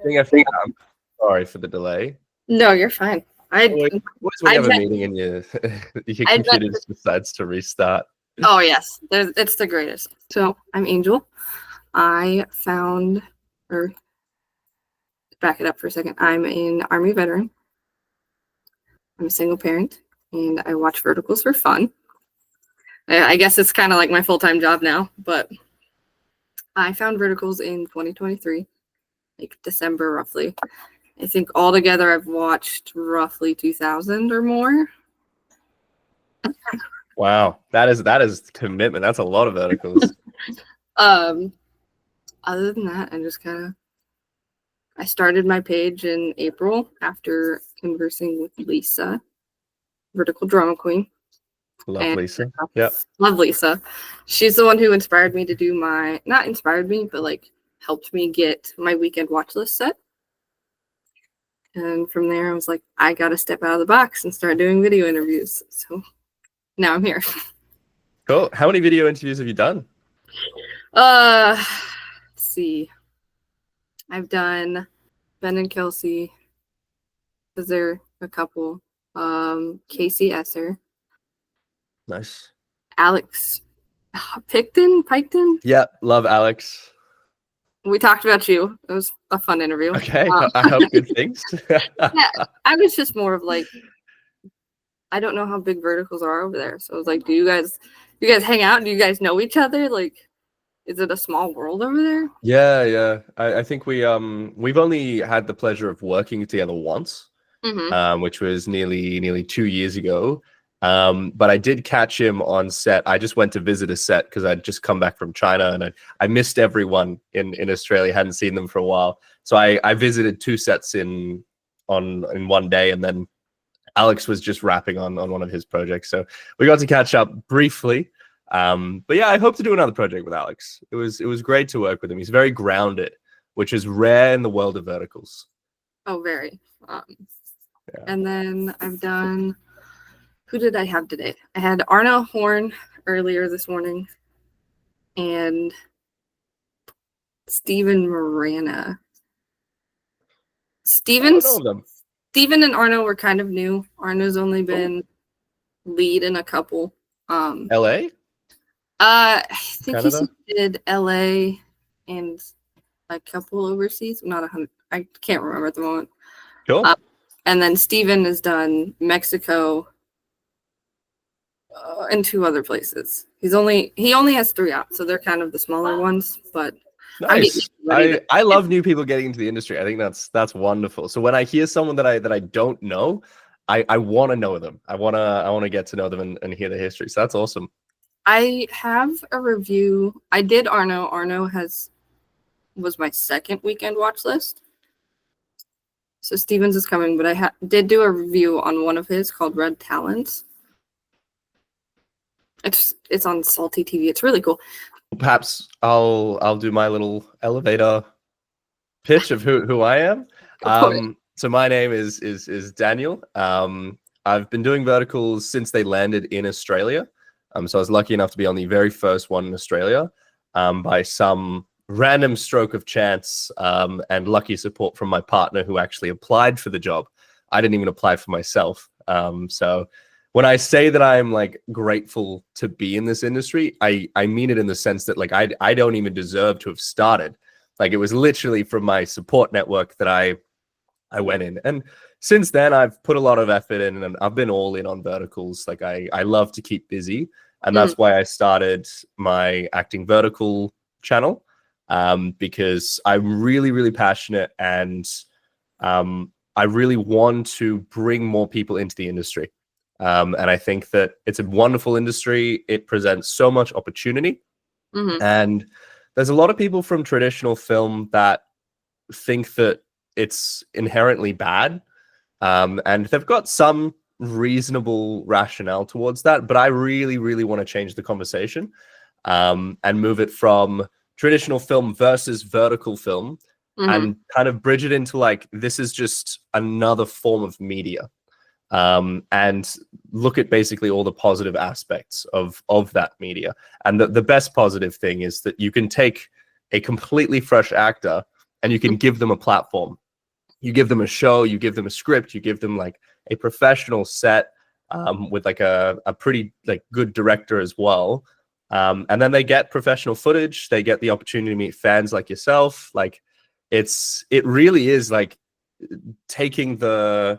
Thing I'm sorry for the delay. No, you're fine. Always when you I have a bet- meeting and your I computer bet- just decides to restart. Oh yes, it's the greatest. So I'm Angel. I found, or back it up for a second. I'm an Army veteran. I'm a single parent, and I watch verticals for fun. I guess it's kind of like my full-time job now, but I found verticals in 2023, like December roughly. I think altogether I've watched roughly 2,000 or more. Wow, that is commitment. That's a lot of verticals. Other than that, I started my page in April after conversing with Lisa, Vertical Drama Queen. Love Lisa. Yep. Love Lisa. She's the one who inspired me to do not inspired me, but like helped me get my weekend watch list set. And from there, I was like, I got to step out of the box and start doing video interviews. So now I'm here. Cool. How many video interviews have you done? Let's see. I've done Ben and Kelsey. Is there a couple? Casey Esser. Nice. Alex Picton? Yeah, love Alex. We talked about you. It was a fun interview. Okay, I hope good things. Yeah, I was just more of like, I don't know how big verticals are over there. So I was like, do you guys hang out? Do you guys know each other? Like, is it a small world over there? Yeah. I think we've only had the pleasure of working together once, which was nearly 2 years ago. But I did catch him on set. I just went to visit a set because I'd just come back from China and I missed everyone in Australia. Hadn't seen them for a while. So I visited 2 sets in one day, and then Alex was just wrapping on one of his projects. So we got to catch up briefly. But yeah, I hope to do another project with Alex. It was great to work with him. He's very grounded, which is rare in the world of verticals. Oh, very. Yeah. And then I've done. Who did I have today? I had Arna Horn earlier this morning, and Steven Morana. Steven and Arno were kind of new. Arno's only been lead in a couple. LA? I think Canada? he did LA and a couple overseas. Not 100. I can't remember at the moment. Cool. And then Steven has done Mexico and 2 other places. He only has 3 out, so they're kind of the smaller ones. But nice. I love new people getting into the industry. I think that's wonderful. So when I hear someone that I don't know, I want to know them. I want to get to know them and hear the history. So that's awesome. I have a review. I did Arno. Arno was my second weekend watch list. So Stevens is coming, but I did do a review on one of his called Red Talents. It's on Salty TV. It's really cool. Perhaps I'll do my little elevator pitch of who I am. So my name is Daniel. I've been doing verticals since they landed in Australia. So I was lucky enough to be on the very first one in Australia by some random stroke of chance and lucky support from my partner who actually applied for the job. I didn't even apply for myself. So when I say that I'm like grateful to be in this industry, I mean it in the sense that like I don't even deserve to have started. Like it was literally from my support network that I went in. And since then I've put a lot of effort in and I've been all in on verticals. Like I love to keep busy. And that's why I started my acting vertical channel because I'm really, really passionate and I really want to bring more people into the industry. And I think that it's a wonderful industry. It presents so much opportunity. And there's a lot of people from traditional film that think that it's inherently bad. And they've got some reasonable rationale towards that. But I really, really want to change the conversation and move it from traditional film versus vertical film and kind of bridge it into like, this is just another form of media. And look at basically all the positive aspects of that media. And the best positive thing is that you can take a completely fresh actor and you can give them a platform. You give them a show, you give them a script, you give them like a professional set with like a pretty like good director as well. And then they get professional footage. They get the opportunity to meet fans like yourself. Like it really is like taking the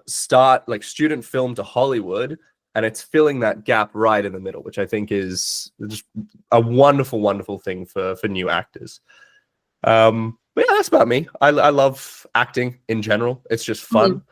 start like student film to Hollywood, and it's filling that gap right in the middle, which I think is just a wonderful, wonderful thing for new actors. But yeah, that's about me. I love acting in general. It's just fun.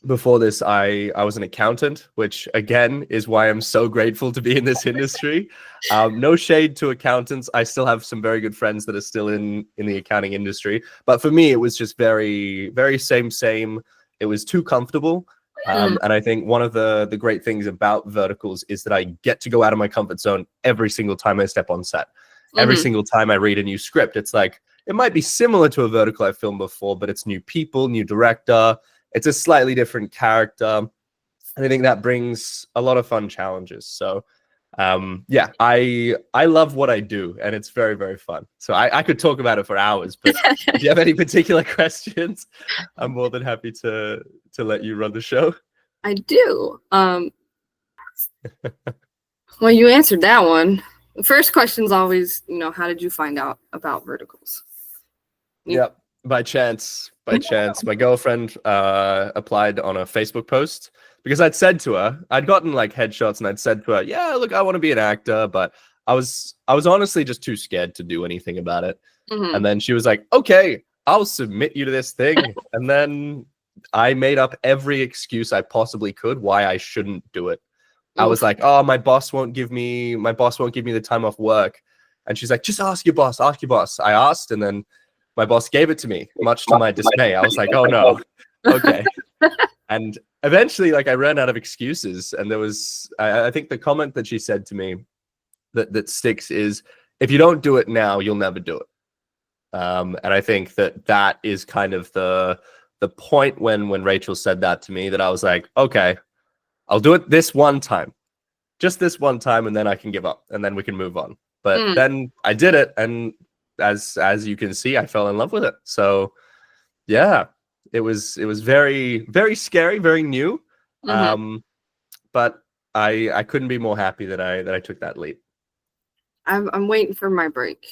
Before this, I was an accountant, which again is why I'm so grateful to be in this industry. No shade to accountants. I still have some very good friends that are still in the accounting industry. But for me, it was just very, very same. It was too comfortable. And I think one of the great things about Verticals is that I get to go out of my comfort zone every single time I step on set. Every single time I read a new script. It's like, it might be similar to a vertical I've filmed before, but it's new people, new director. It's a slightly different character. And I think that brings a lot of fun challenges. So yeah, I love what I do, and it's very, very fun. So I could talk about it for hours, but if you have any particular questions, I'm more than happy to let you run the show. I do. Well, you answered that one. The first question's always, how did you find out about verticals? Yep, by chance. My girlfriend applied on a Facebook post because I'd said to her, I'd gotten like headshots, and I'd said to her, yeah, look, I want to be an actor, but I was honestly just too scared to do anything about it. And then she was like, okay, I'll submit you to this thing. And then I made up every excuse I possibly could why I shouldn't do it. I was like, oh, my boss won't give me the time off work. And she's like, just ask your boss. I asked, and then my boss gave it to me, much to my dismay. I was like, oh no, okay. And eventually, like, I ran out of excuses. And there was, I think the comment that she said to me that sticks is, if you don't do it now, you'll never do it. And I think that is kind of the point when Rachel said that to me, that I was like, okay, I'll do it this one time, just this one time, and then I can give up, and then we can move on. But then I did it, and as you can see, I fell in love with it. So yeah, it was very, very scary, very new. But I couldn't be more happy that I took that leap. I'm waiting for my break.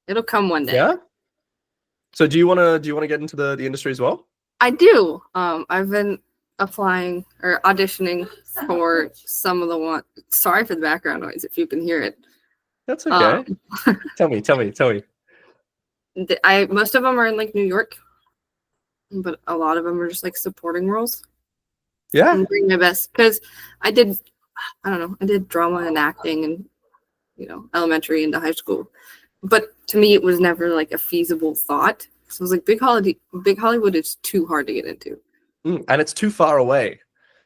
It'll come one day. Yeah. So do you want to get into the industry as well? I do. I've been applying or auditioning for some of the one. Sorry for the background noise if you can hear it. That's okay. Tell me. Most of them are in like New York, but a lot of them are just like supporting roles. Yeah. I'm doing my best because I did drama and acting and elementary into high school, but to me it was never like a feasible thought. So I was like, big Hollywood is too hard to get into. And it's too far away.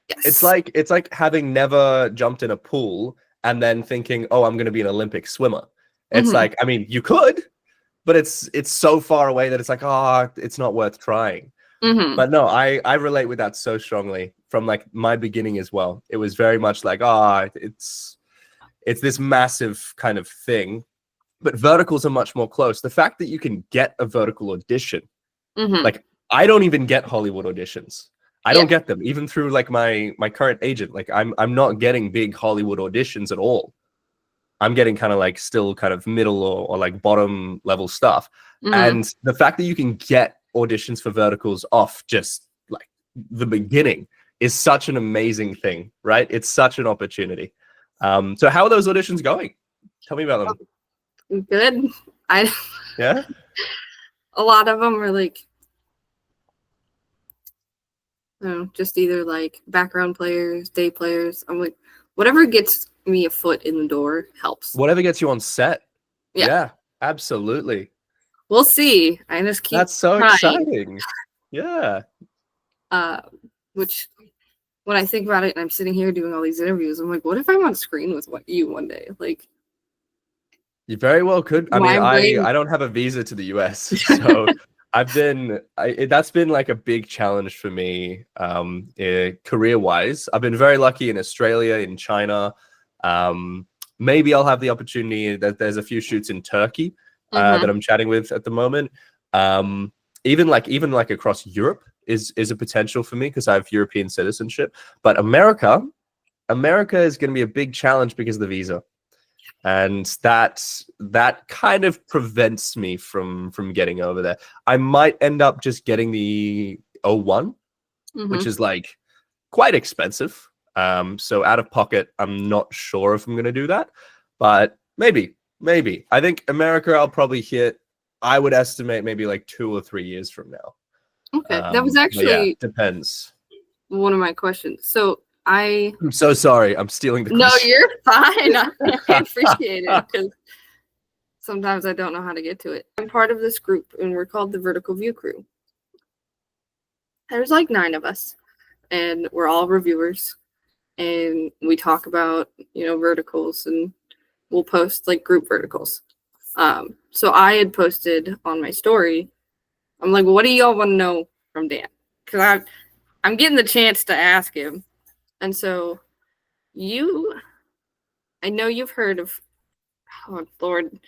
Yes. It's like having never jumped in a pool and then thinking, oh, I'm going to be an Olympic swimmer. It's like, I mean, you could, but it's so far away that it's like, it's not worth trying. But no, I relate with that so strongly from like my beginning as well. It was very much like, it's this massive kind of thing, but verticals are much more close. The fact that you can get a vertical audition, like, I don't even get Hollywood auditions. I don't get them, even through like my current agent. Like, I'm not getting big Hollywood auditions at all. I'm getting kind of like still kind of middle or like bottom level stuff. And the fact that you can get auditions for verticals off just like the beginning is such an amazing thing, right? It's such an opportunity. So how are those auditions going? Tell me about them. Good. Yeah. A lot of them are like, just either like background players, day players. I'm like, whatever gets me a foot in the door helps. Whatever gets you on set. Yeah, absolutely. We'll see. I just keep That's so trying. exciting. Yeah. Which when I think about it and I'm sitting here doing all these interviews, I'm like, what if I'm on screen with you one day? Like, you very well could. I mean, I don't have a visa to the US, so that's been like a big challenge for me career-wise. I've been very lucky in Australia, in China. Maybe I'll have the opportunity that there's a few shoots in Turkey. that I'm chatting with at the moment. Even like across Europe is a potential for me because I have European citizenship. But America is going to be a big challenge because of the visa, and that kind of prevents me from getting over there. I might end up just getting the O1, which is like quite expensive. So out of pocket, I'm not sure if I'm going to do that, but maybe. I think America, I'll probably hit. I would estimate maybe like 2 or 3 years from now. Okay, that was but actually depends. one of my questions. So I'm so sorry. I'm stealing the No, question. you're fine. I appreciate it because sometimes I don't know how to get to it. I'm part of this group, and we're called the Vertical View Crew. There's like 9 of us, and we're all reviewers, and we talk about verticals, and we'll post like group verticals. So I had posted on my story. I'm like, what do y'all want to know from Dan? Because I'm getting the chance to ask him, and so I know you've heard of, oh Lord,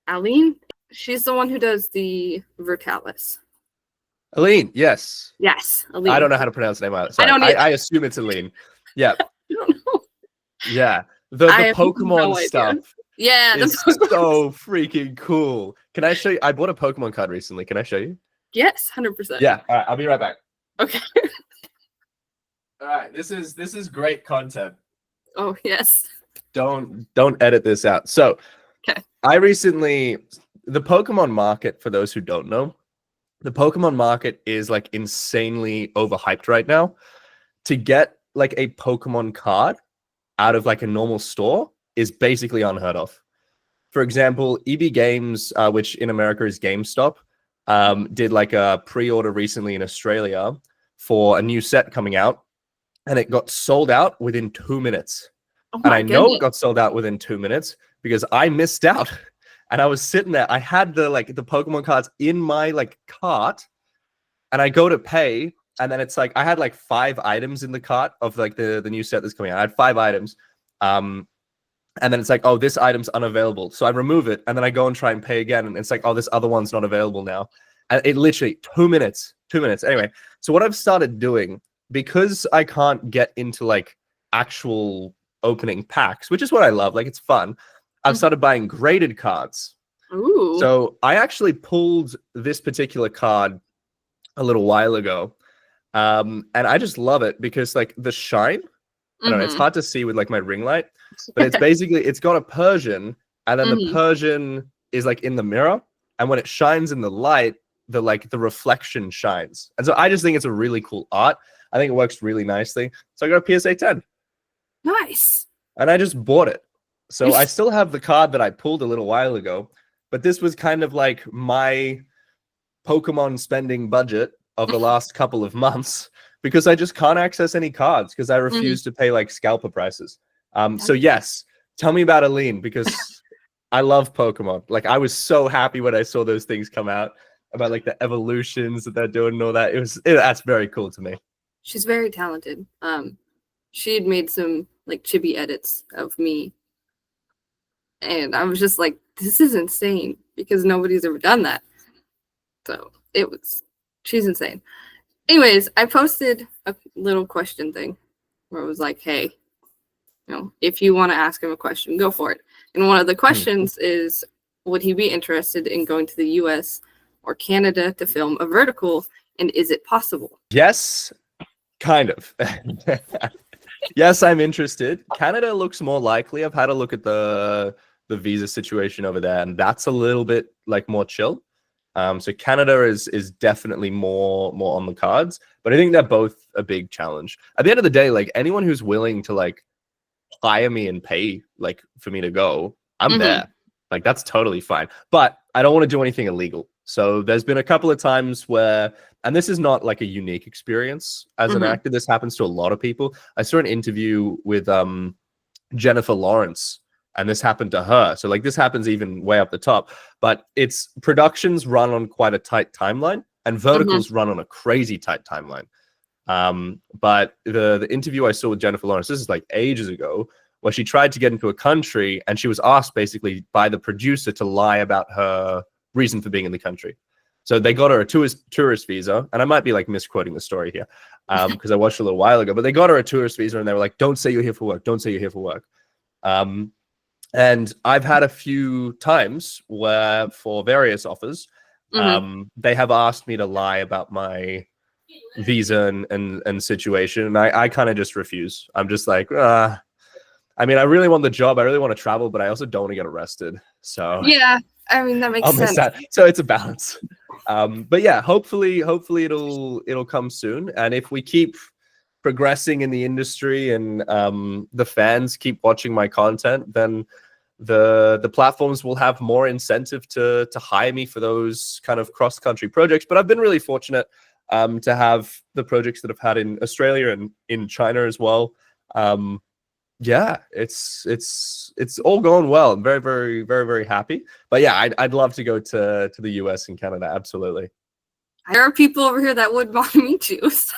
Aline. She's the one who does the Vertalis. Aline, yes. Yes, Aline. I don't know how to pronounce the name out. Sorry. I assume it's Aline. Yeah. I don't know. Yeah. The Pokemon stuff. Yeah, is so freaking cool. Can I show you? I bought a Pokemon card recently. Can I show you? Yes, 100%. Yeah. All right. I'll be right back. Okay. All right. This is great content. Oh yes. Don't edit this out. So, okay. The Pokemon market, for those who don't know, the Pokemon market is like insanely overhyped right now. To get like a Pokemon card out of like a normal store is basically unheard of. For example, EB Games, which in America is GameStop, did like a pre-order recently in Australia for a new set coming out, and it got sold out within 2 minutes. Oh and I know it got sold out within 2 minutes because I missed out. And I was sitting there. I had the Pokemon cards in my like cart, and I go to pay, and then it's like I had like 5 items in the cart of like the new set that's coming out. I had 5 items. And then it's like, oh, this item's unavailable. So I remove it, and then I go and try and pay again, and it's like, oh, this other one's not available now. And it literally 2 minutes. Anyway, so what I've started doing, because I can't get into like actual opening packs, which is what I love, like it's fun, I've started buying graded cards. Ooh. So I actually pulled this particular card a little while ago. And I just love it because like the shine, I don't know, it's hard to see with like my ring light, but it's basically, it's got a Persian, and then the Persian is like in the mirror, and when it shines in the light, the reflection shines. And so I just think it's a really cool art. I think it works really nicely. So I got a PSA 10. Nice. And I just bought it. So I still have the card that I pulled a little while ago, but this was kind of like my Pokemon spending budget of the last couple of months, because I just can't access any cards because I refuse to pay like scalper prices. So yes, tell me about Aline, because I love Pokemon. Like I was so happy when I saw those things come out about like the evolutions that they're doing and all that. That's very cool to me. She's very talented. She had made some like chibi edits of me, and I was just like, this is insane because nobody's ever done that. So she's insane. Anyways, I posted a little question thing where it was like, hey, if you want to ask him a question, go for it. And one of the questions is, would he be interested in going to the US or Canada to film a vertical, and is it possible? Yes, kind of. Yes, I'm interested. Canada looks more likely. I've had a look at the visa situation over there, and that's a little bit like more chill. So Canada is definitely more on the cards, but I think they're both a big challenge. At the end of the day, like anyone who's willing to like hire me and pay like for me to go, I'm there. Like that's totally fine. But I don't want to do anything illegal. So there's been a couple of times where, and this is not like a unique experience as an actor, this happens to a lot of people. I saw an interview with Jennifer Lawrence, and this happened to her. So like this happens even way up the top, but it's productions run on quite a tight timeline, and verticals run on a crazy tight timeline. But the interview I saw with Jennifer Lawrence, this is like ages ago, where she tried to get into a country and she was asked basically by the producer to lie about her reason for being in the country. So they got her a tourist visa, and I might be like misquoting the story here because I watched it a little while ago, but they got her a tourist visa and they were like, don't say you're here for work. Don't say you're here for work. And I've had a few times where for various offers, they have asked me to lie about my visa and situation. And I kind of just refuse. I'm just like, I mean, I really want the job. I really want to travel, but I also don't want to get arrested. So yeah, I mean, that makes I'll miss sense. that. So it's a balance. But yeah, hopefully it'll come soon. And if we keep progressing in the industry and the fans keep watching my content, then the platforms will have more incentive to hire me for those kind of cross-country projects. But I've been really fortunate to have the projects that I've had in Australia and in China as well. Yeah, it's all going well. I'm very, very, very, very happy. But yeah, I'd love to go to the US and Canada. Absolutely. There are people over here that would want to meet you. So.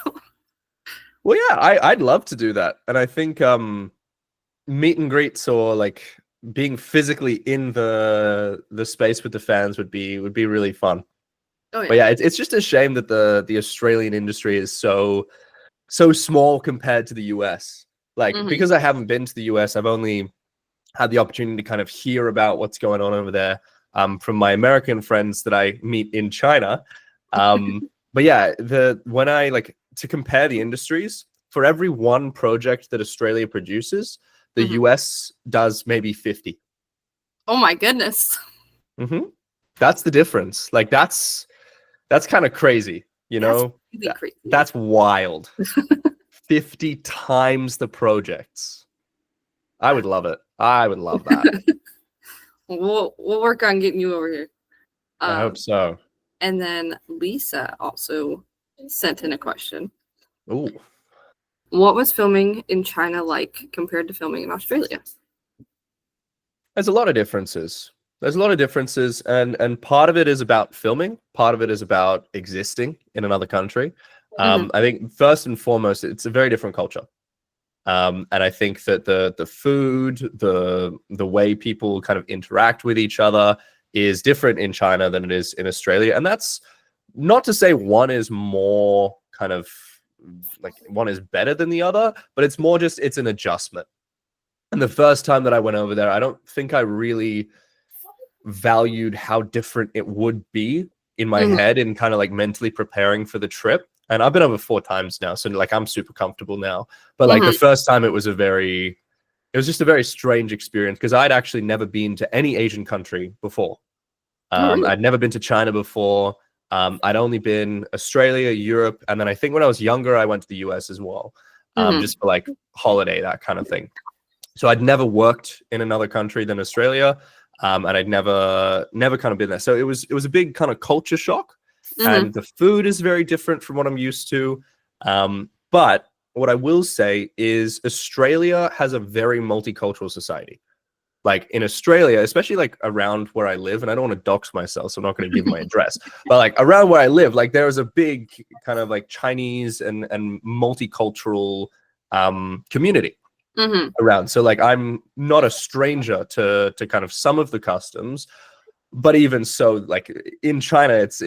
Well, yeah, I'd love to do that. And I think meet and greets or like being physically in the space with the fans would be really fun. Oh, yeah. But yeah, it's just a shame that the Australian industry is so small compared to the US. Like, because I haven't been to the US, I've only had the opportunity to kind of hear about what's going on over there from my American friends that I meet in China. But yeah, when I like to compare the industries, for every one project that Australia produces, the US does maybe 50. Oh my goodness. That's the difference. Like that's kind of crazy, you know? Really crazy. That's wild. 50 times the projects. I would love it. I would love that. We'll work on getting you over here. I hope so. And then Lisa also sent in a question. Ooh. What was filming in China like compared to filming in Australia? There's a lot of differences. And part of it is about filming. Part of it is about existing in another country. I think first and foremost, it's a very different culture. And I think that the food, the way people kind of interact with each other is different in China than it is in Australia. And that's not to say one is more kind of like one is better than the other, but it's more just it's an adjustment. And the first time that I went over there, I don't think I really valued how different it would be in my head and kind of like mentally preparing for the trip. And I've been over 4 times now, so like I'm super comfortable now. But like the first time, it was just a very strange experience because I'd actually never been to any Asian country before. Really? I'd never been to China before. I'd only been Australia, Europe, and then I think when I was younger, I went to the US as well, just for like holiday, that kind of thing. So I'd never worked in another country than Australia, and I'd never kind of been there. So it was a big kind of culture shock. And the food is very different from what I'm used to. But what I will say is Australia has a very multicultural society. Like in Australia, especially like around where I live, and I don't want to dox myself, so I'm not going to give my address, but like around where I live, like there is a big kind of like Chinese and multicultural community around. So like I'm not a stranger to kind of some of the customs. But even so, like in China, it's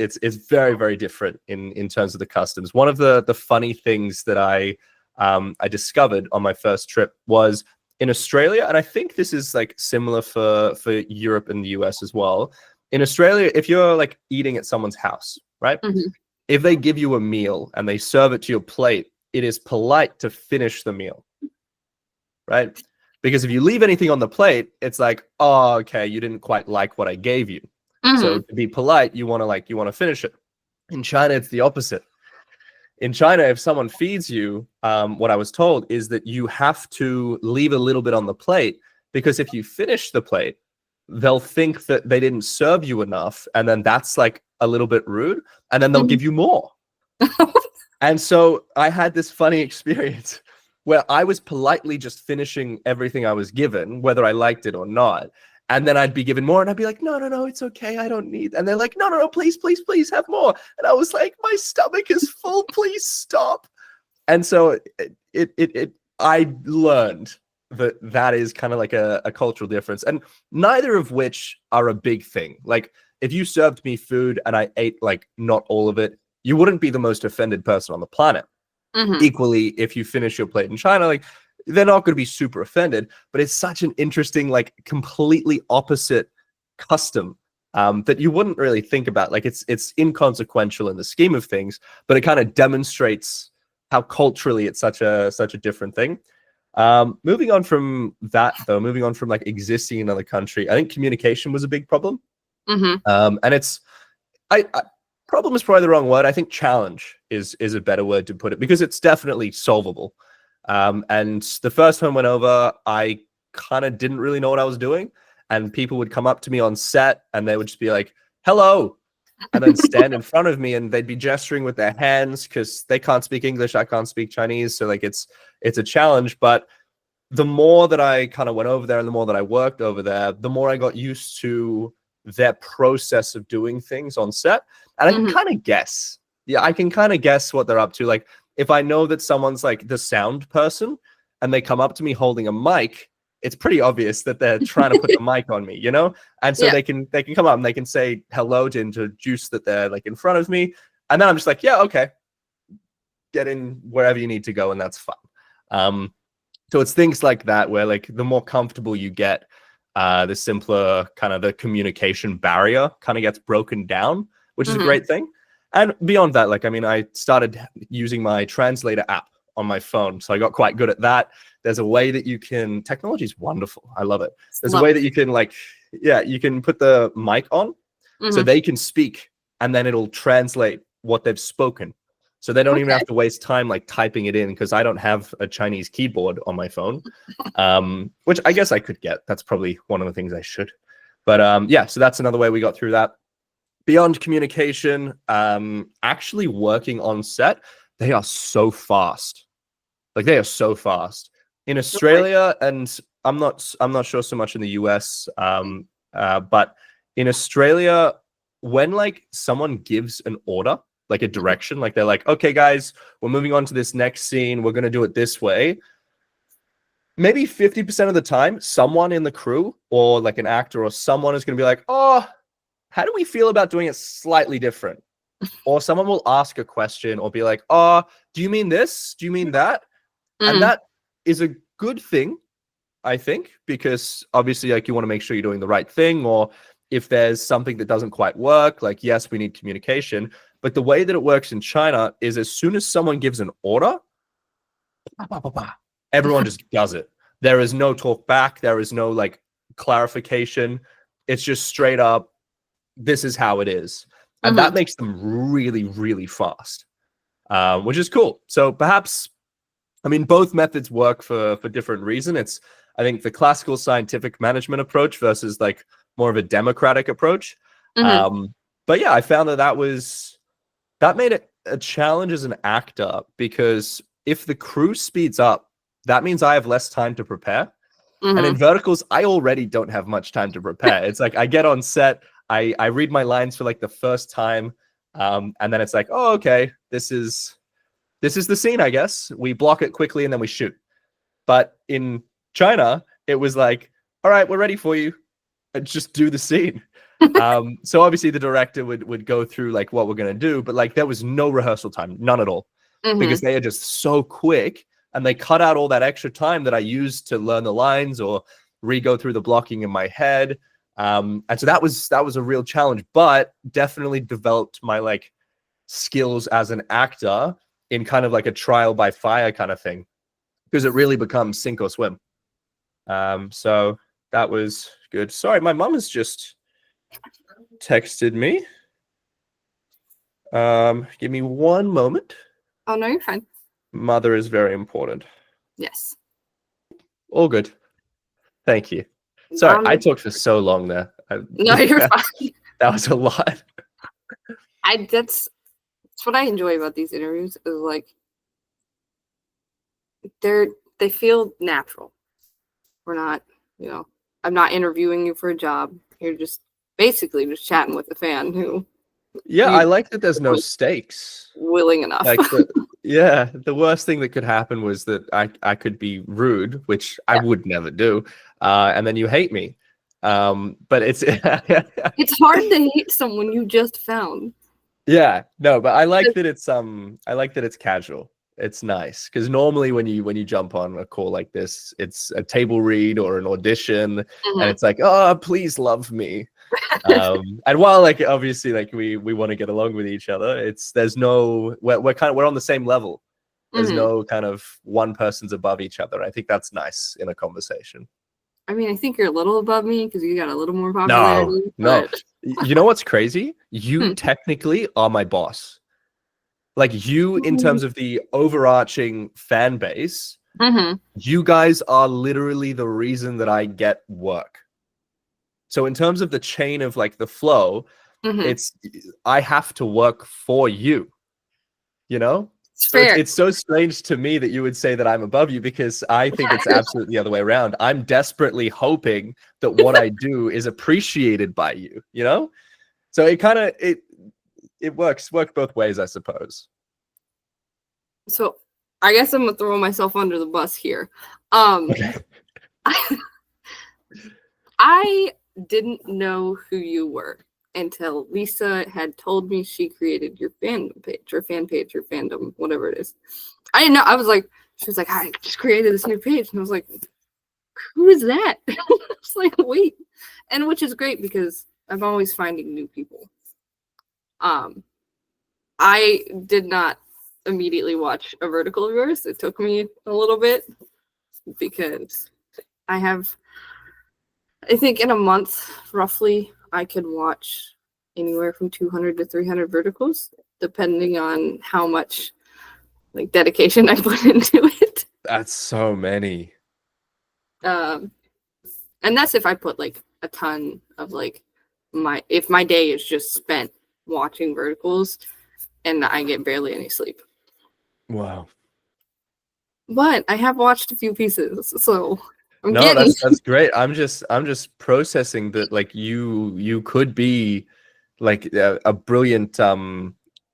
very, very different in terms of the customs. One of the funny things that I discovered on my first trip was in Australia, and I think this is like similar for Europe and the US as well. In Australia, if you're like eating at someone's house, right? If they give you a meal and they serve it to your plate, it is polite to finish the meal, right? Because if you leave anything on the plate, it's like, oh, okay, you didn't quite like what I gave you. So to be polite, you want to finish it. In China, it's the opposite. In China, if someone feeds you, what I was told is that you have to leave a little bit on the plate because if you finish the plate, they'll think that they didn't serve you enough, and then that's like a little bit rude, and then they'll give you more. And so I had this funny experience where I was politely just finishing everything I was given, whether I liked it or not. And then I'd be given more and I'd be like, no, it's okay. I don't need. And they're like, no, please have more. And I was like, my stomach is full. Please stop. And so I learned that is kind of like a cultural difference, and neither of which are a big thing. Like if you served me food and I ate like not all of it, you wouldn't be the most offended person on the planet. Equally, if you finish your plate in China, like they're not going to be super offended, but it's such an interesting, like completely opposite custom that you wouldn't really think about. Like it's inconsequential in the scheme of things, but it kind of demonstrates how culturally it's such a different thing. Moving on from that, though, moving on from like existing in another country, I think communication was a big problem. And it's I problem is probably the wrong word. I think challenge is a better word to put it, because it's definitely solvable. And the first time I went over, I kind of didn't really know what I was doing, and people would come up to me on set and they would just be like, "Hello," and then stand in front of me and they'd be gesturing with their hands because they can't speak English, I can't speak Chinese, so like it's a challenge. But the more that I kind of went over there and the more that I worked over there, the more I got used to their process of doing things on set. And I can kind of guess. Yeah, I can kind of guess what they're up to. Like if I know that someone's like the sound person and they come up to me holding a mic, it's pretty obvious that they're trying to put the mic on me, you know? And so they can come up and they can say hello to introduce that they're like in front of me. And then I'm just like, yeah, okay. Get in wherever you need to go, and that's fine. So it's things like that where like the more comfortable you get, the simpler kind of the communication barrier kind of gets broken down, which is a great thing. And beyond that, like, I mean, I started using my translator app on my phone, so I got quite good at that. There's a way that you can, technology is wonderful. I love it. There's a way that you can like, you can put the mic on so they can speak and then it'll translate what they've spoken. So they don't even have to waste time like typing it in, because I don't have a Chinese keyboard on my phone, which I guess I could get. That's probably one of the things I should. But yeah, so that's another way we got through that. Beyond communication, actually working on set, they are so fast. Like they are so fast. In Australia, and I'm not sure so much in the US, but in Australia, when like someone gives an order, like a direction, like they're like, okay, guys, we're moving on to this next scene. We're going to do it this way. Maybe 50% of the time, someone in the crew or like an actor or someone is going to be like, oh, how do we feel about doing it slightly different? Or someone will ask a question or be like, oh, do you mean this? Do you mean that? And that is a good thing, I think, because obviously like you want to make sure you're doing the right thing, or if there's something that doesn't quite work, like, yes, we need communication. But the way that it works in China is as soon as someone gives an order, everyone just does it. There is no talk back. There is no like clarification. It's just straight up, this is how it is. And that makes them really, really fast, which is cool. So perhaps, I mean, both methods work for different reasons. It's, I think, the classical scientific management approach versus like more of a democratic approach. But yeah, I found that made it a challenge as an actor, because if the crew speeds up, that means I have less time to prepare. And in verticals, I already don't have much time to prepare. It's like I get on set, I read my lines for like the first time, and then it's like, oh, okay, this is the scene, I guess. We block it quickly and then we shoot. But in China, it was like, all right, we're ready for you. And just do the scene. So obviously the director would go through like what we're gonna do, but like there was no rehearsal time, none at all, because they are just so quick, and they cut out all that extra time that I used to learn the lines or re-go through the blocking in my head. And so that was a real challenge, but definitely developed my like skills as an actor in kind of like a trial by fire kind of thing, because it really becomes sink or swim. So that was good. Sorry, my mom has just texted me. Give me one moment. Oh, no, you're fine. Mother is very important. Yes. All good. Thank you. Sorry, I talked for so long there. No, you're fine. That was a lot. That's what I enjoy about these interviews, is like they feel natural. We're not, I'm not interviewing you for a job. You're just basically just chatting with a fan who. Yeah, I like that there's no stakes. Willing enough. Like Yeah, the worst thing that could happen was that I could be rude, which I Yeah. would never do, and then you hate me. But it's It's hard to hate someone you just found. yeah, no, but I like that it's casual. It's nice because normally when you jump on a call like this, it's a table read or an audition, and it's like, oh, please love me. And while like obviously like we want to get along with each other, we're on the same level. There's no kind of one person's above each other. I think that's nice in a conversation. I mean, I think you're a little above me because you got a little more No, popularity. no. But You know what's crazy? You technically are my boss. Like you, in terms of the overarching fan base, you guys are literally the reason that I get work. So in terms of the chain of like the flow, it's I have to work for you, you know? It's So fair. it's so strange to me that you would say that I'm above you because I think it's absolutely the other way around. I'm desperately hoping that what I do is appreciated by you, you know? So it works both ways, I suppose. So I guess I'm gonna throw myself under the bus here. Okay. I didn't know who you were until Lisa had told me she created your fandom page or fan page or fandom, whatever it is. I didn't know. I was like, she was like, I just created this new page. And I was like, who is that? I was like, wait. And which is great because I'm always finding new people. I did not immediately watch a vertical of yours. It took me a little bit because I think in a month, roughly, I could watch anywhere from 200 to 300 verticals, depending on how much like dedication I put into it. That's so many. And that's if I put like a ton of like if my day is just spent watching verticals and I get barely any sleep. Wow. But I have watched a few pieces, so No, that's great. I'm just processing that like you could be like a brilliant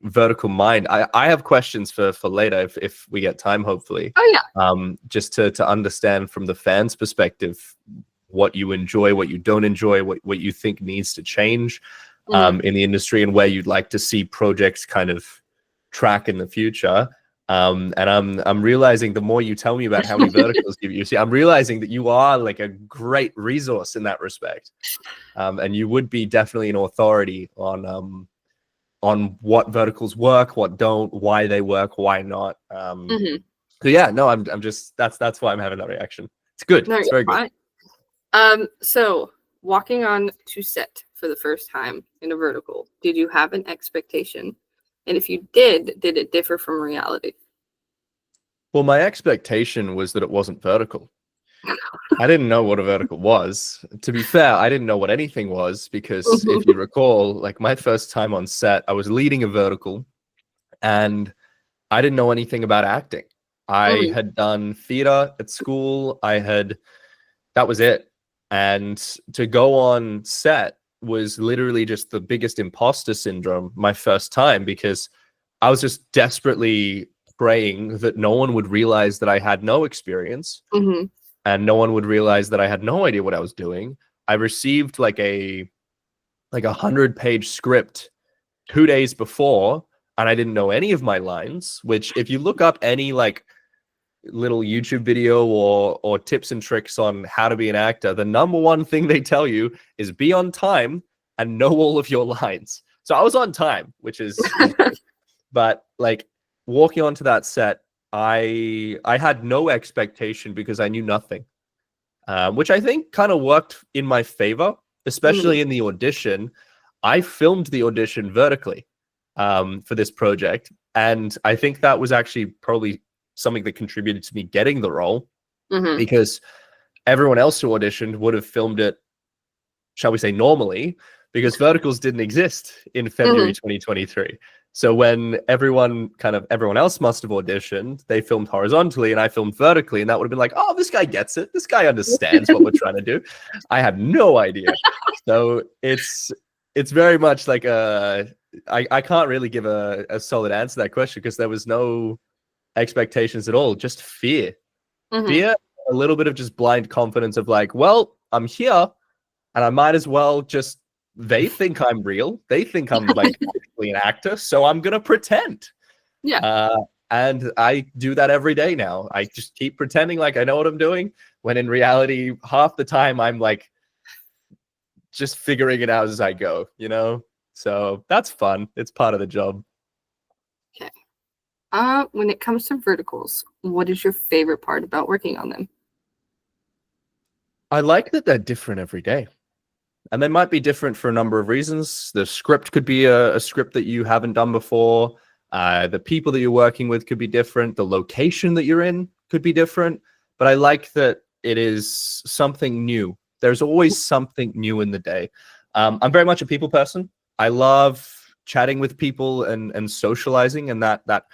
vertical mind. I have questions for later if we get time, hopefully. Oh yeah. Just to understand from the fans' perspective what you enjoy, what you don't enjoy, what you think needs to change in the industry, and where you'd like to see projects kind of track in the future. And I'm realizing the more you tell me about how many verticals you see, I'm realizing that you are like a great resource in that respect. And you would be definitely an authority on what verticals work, what don't, why they work, why not. So yeah, no, I'm just that's why I'm having that reaction. It's good. No, it's very good. So walking on to set for the first time in a vertical, did you have an expectation? And if you did it differ from reality? Well, my expectation was that it wasn't vertical. I didn't know what a vertical was. To be fair, I didn't know what anything was because if you recall, like my first time on set, I was leading a vertical and I didn't know anything about acting. I had done theater at school. That was it. And to go on set was literally just the biggest imposter syndrome my first time because I was just desperately praying that no one would realize that I had no experience and no one would realize that I had no idea what I was doing. I received like a 100-page script 2 days before, and I didn't know any of my lines, which if you look up any like little YouTube video or tips and tricks on how to be an actor, the number one thing they tell you is be on time and know all of your lines. So I was on time, which is good. But like walking onto that set, I had no expectation because I knew nothing, which I think kind of worked in my favor, especially in the audition. I filmed the audition vertically for this project, and I think that was actually probably something that contributed to me getting the role because everyone else who auditioned would have filmed it, shall we say, normally, because verticals didn't exist in February 2023. So when everyone else must have auditioned, they filmed horizontally and I filmed vertically, and that would have been like, oh, this guy gets it. This guy understands what we're trying to do. I had no idea. So it's very much like I can't really give a solid answer to that question because there was no expectations at all, just fear. Mhm. Fear, a little bit of just blind confidence of like, well, I'm here and I might as well just, they think I'm real. They think I'm like actually an actor. So I'm going to pretend. Yeah. And I do that every day now. I just keep pretending like I know what I'm doing, when in reality, half the time I'm like just figuring it out as I go, you know? So that's fun. It's part of the job. Okay. When it comes to verticals, what is your favorite part about working on them? I like that they're different every day. And they might be different for a number of reasons. The script could be a script that you haven't done before. The people that you're working with could be different. The location that you're in could be different. But I like that it is something new. There's always something new in the day. I'm very much a people person. I love chatting with people and socializing, and that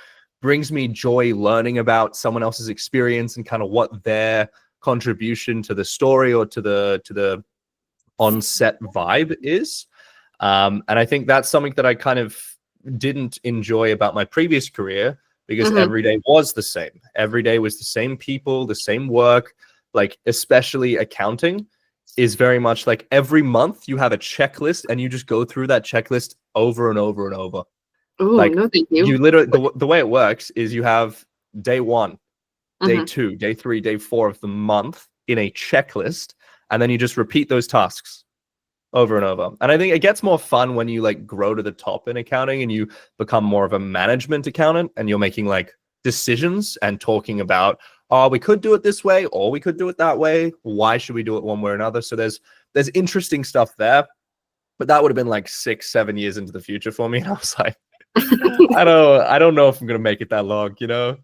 brings me joy learning about someone else's experience and kind of what their contribution to the story or to the on-set vibe is. And I think that's something that I kind of didn't enjoy about my previous career, because every day was the same. Every day was the same people, the same work. Like, especially accounting is very much like every month you have a checklist and you just go through that checklist over and over and over. Oh, Like, no, thank you. you literally, the way it works is you have day 1, day 2, day 3, day 4 of the month in a checklist, and then you just repeat those tasks over and over. And I think it gets more fun when you like grow to the top in accounting and you become more of a management accountant, and you're making like decisions and talking about, oh, we could do it this way or we could do it that way. Why should we do it one way or another? So there's interesting stuff there. But that would have been like 6-7 years into the future for me. And I was like, I don't know if I'm gonna make it that long, you know?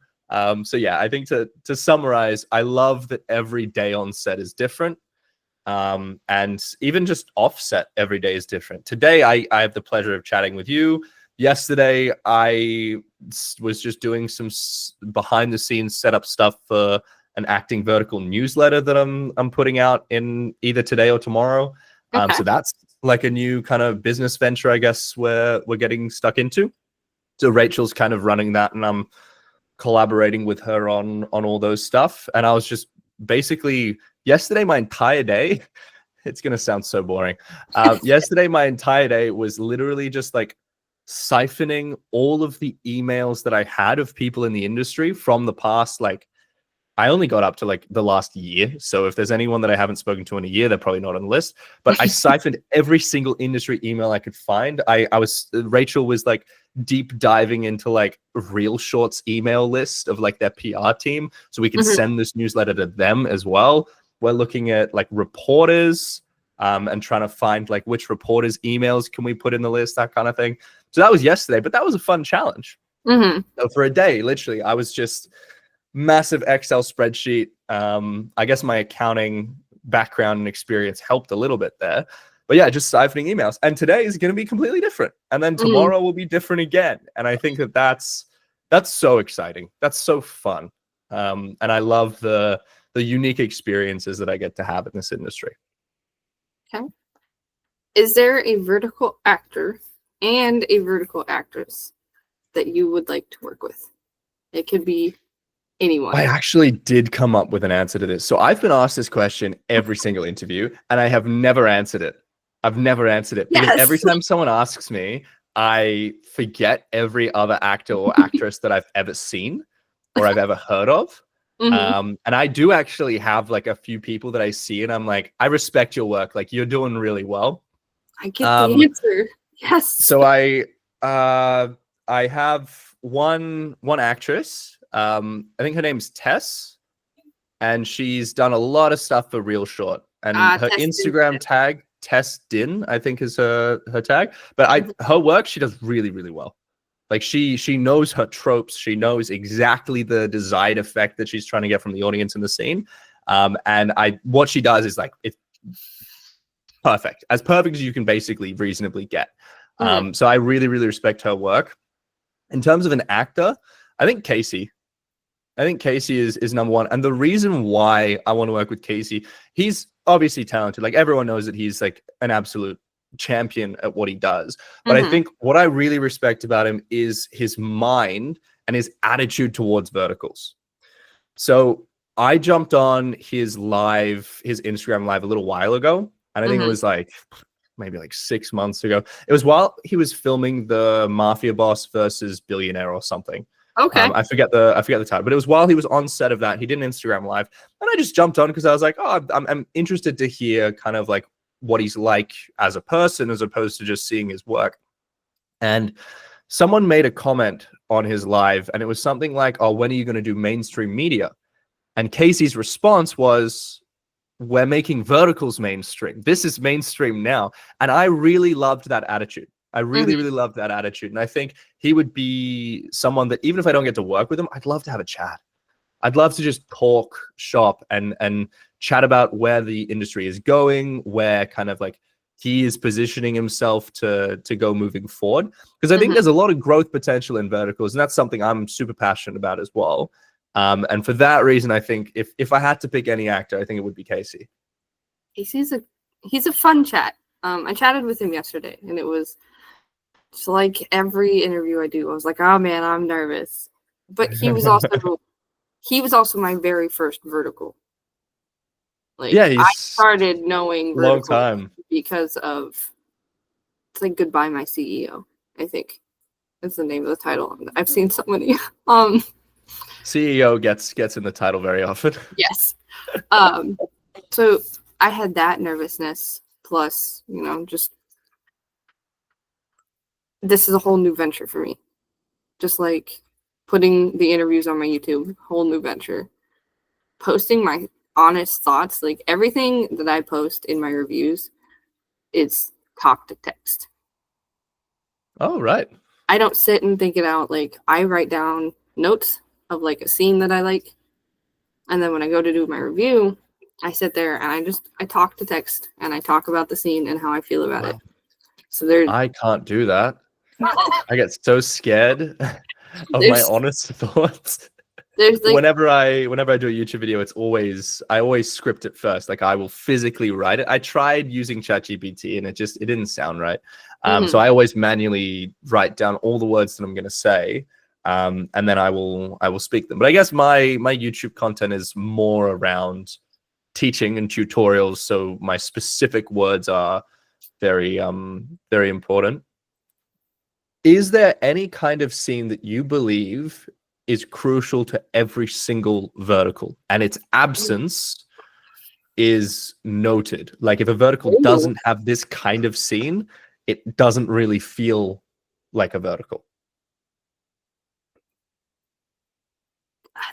So yeah, I think to summarize, I love that every day on set is different. And even just offset every day is different. Today, I have the pleasure of chatting with you. Yesterday, I was just doing some behind the scenes setup stuff for an acting vertical newsletter that I'm putting out in either today or tomorrow. Okay. So that's like a new kind of business venture, I guess, where we're getting stuck into. So Rachel's kind of running that, and I'm collaborating with her on all those stuff. And I was just basically yesterday, my entire day, it's going to sound so boring. Yesterday, my entire day was literally just like siphoning all of the emails that I had of people in the industry from the past. Like, I only got up to like the last year. So if there's anyone that I haven't spoken to in a year, they're probably not on the list. But I siphoned every single industry email I could find. Rachel was like deep diving into like Real Shorts email list of like their PR team, so we can send this newsletter to them as well. We're looking at like reporters and trying to find like which reporters' emails can we put in the list, that kind of thing. So that was yesterday, but that was a fun challenge. So for a day, literally, I was just massive Excel spreadsheet. I guess my accounting background and experience helped a little bit there. But yeah, just siphoning emails. And today is going to be completely different. And then tomorrow will be different again. And I think that's so exciting. That's so fun. And I love the unique experiences that I get to have in this industry. Okay. Is there a vertical actor and a vertical actress that you would like to work with? It could be anyone. I actually did come up with an answer to this. So I've been asked this question every single interview, and I have never answered it. I've never answered it because every time someone asks me, I forget every other actor or actress that I've ever seen or I've ever heard of. And I do actually have like a few people that I see and I'm like, I respect your work. Like, you're doing really well. I get the answer. Yes. So I have one actress. I think her name's Tess, and she's done a lot of stuff for Real Short. And her Instagram tag, Tess Din, I think is her tag. But her work, she does really, really well. Like, she knows her tropes. She knows exactly the desired effect that she's trying to get from the audience in the scene. And what she does is like, it's perfect. As perfect as you can basically reasonably get. So I really, really respect her work. In terms of an actor, I think Casey is number one. And the reason why I want to work with Casey, he's obviously talented. Like, everyone knows that he's like an absolute champion at what he does. But I think what I really respect about him is his mind and his attitude towards verticals. So I jumped on his Instagram live a little while ago, and I think it was like maybe like 6 months ago. It was while he was filming the Mafia Boss versus Billionaire or something. Okay. I forget the title, but it was while he was on set of that. He did an Instagram live, and I just jumped on because I was like, oh, I'm interested to hear kind of like what he's like as a person, as opposed to just seeing his work. And someone made a comment on his live, and it was something like, oh, when are you going to do mainstream media? And Casey's response was, we're making verticals mainstream. This is mainstream now. And I really loved that attitude. I really, really loved that attitude. And I think he would be someone that, even if I don't get to work with him, I'd love to have a chat. I'd love to just talk shop and chat about where the industry is going, where kind of like he is positioning himself to go moving forward. Because I think there's a lot of growth potential in verticals, and that's something I'm super passionate about as well. And for that reason, I think if I had to pick any actor, I think it would be Casey. Casey's he's a fun chat. I chatted with him yesterday, and it was just like every interview I do, I was like, oh man, I'm nervous. But he was also my very first vertical. Like, yeah, I started knowing long vertical time because of, it's like Goodbye My CEO, I think is the name of the title. I've seen so many. CEO gets in the title very often. Yes. So I had that nervousness, plus, just this is a whole new venture for me. Just like putting the interviews on my YouTube, whole new venture. Posting my honest thoughts, like everything that I post in my reviews is talk to text. Oh, right. I don't sit and think it out. Like, I write down notes of like a scene that I like. And then when I go to do my review, I sit there and I talk to text, and I talk about the scene and how I feel about it. So I can't do that. I get so scared of my honest thoughts. There's like, whenever I do a YouTube video, I always script it first. Like, I will physically write it. I tried using ChatGPT, and it didn't sound right. So I always manually write down all the words that I'm going to say, and then I will speak them. But I guess my YouTube content is more around teaching and tutorials, so my specific words are very very important. Is there any kind of scene that you believe is crucial to every single vertical, and its absence is noted? Like, if a vertical doesn't have this kind of scene, it doesn't really feel like a vertical.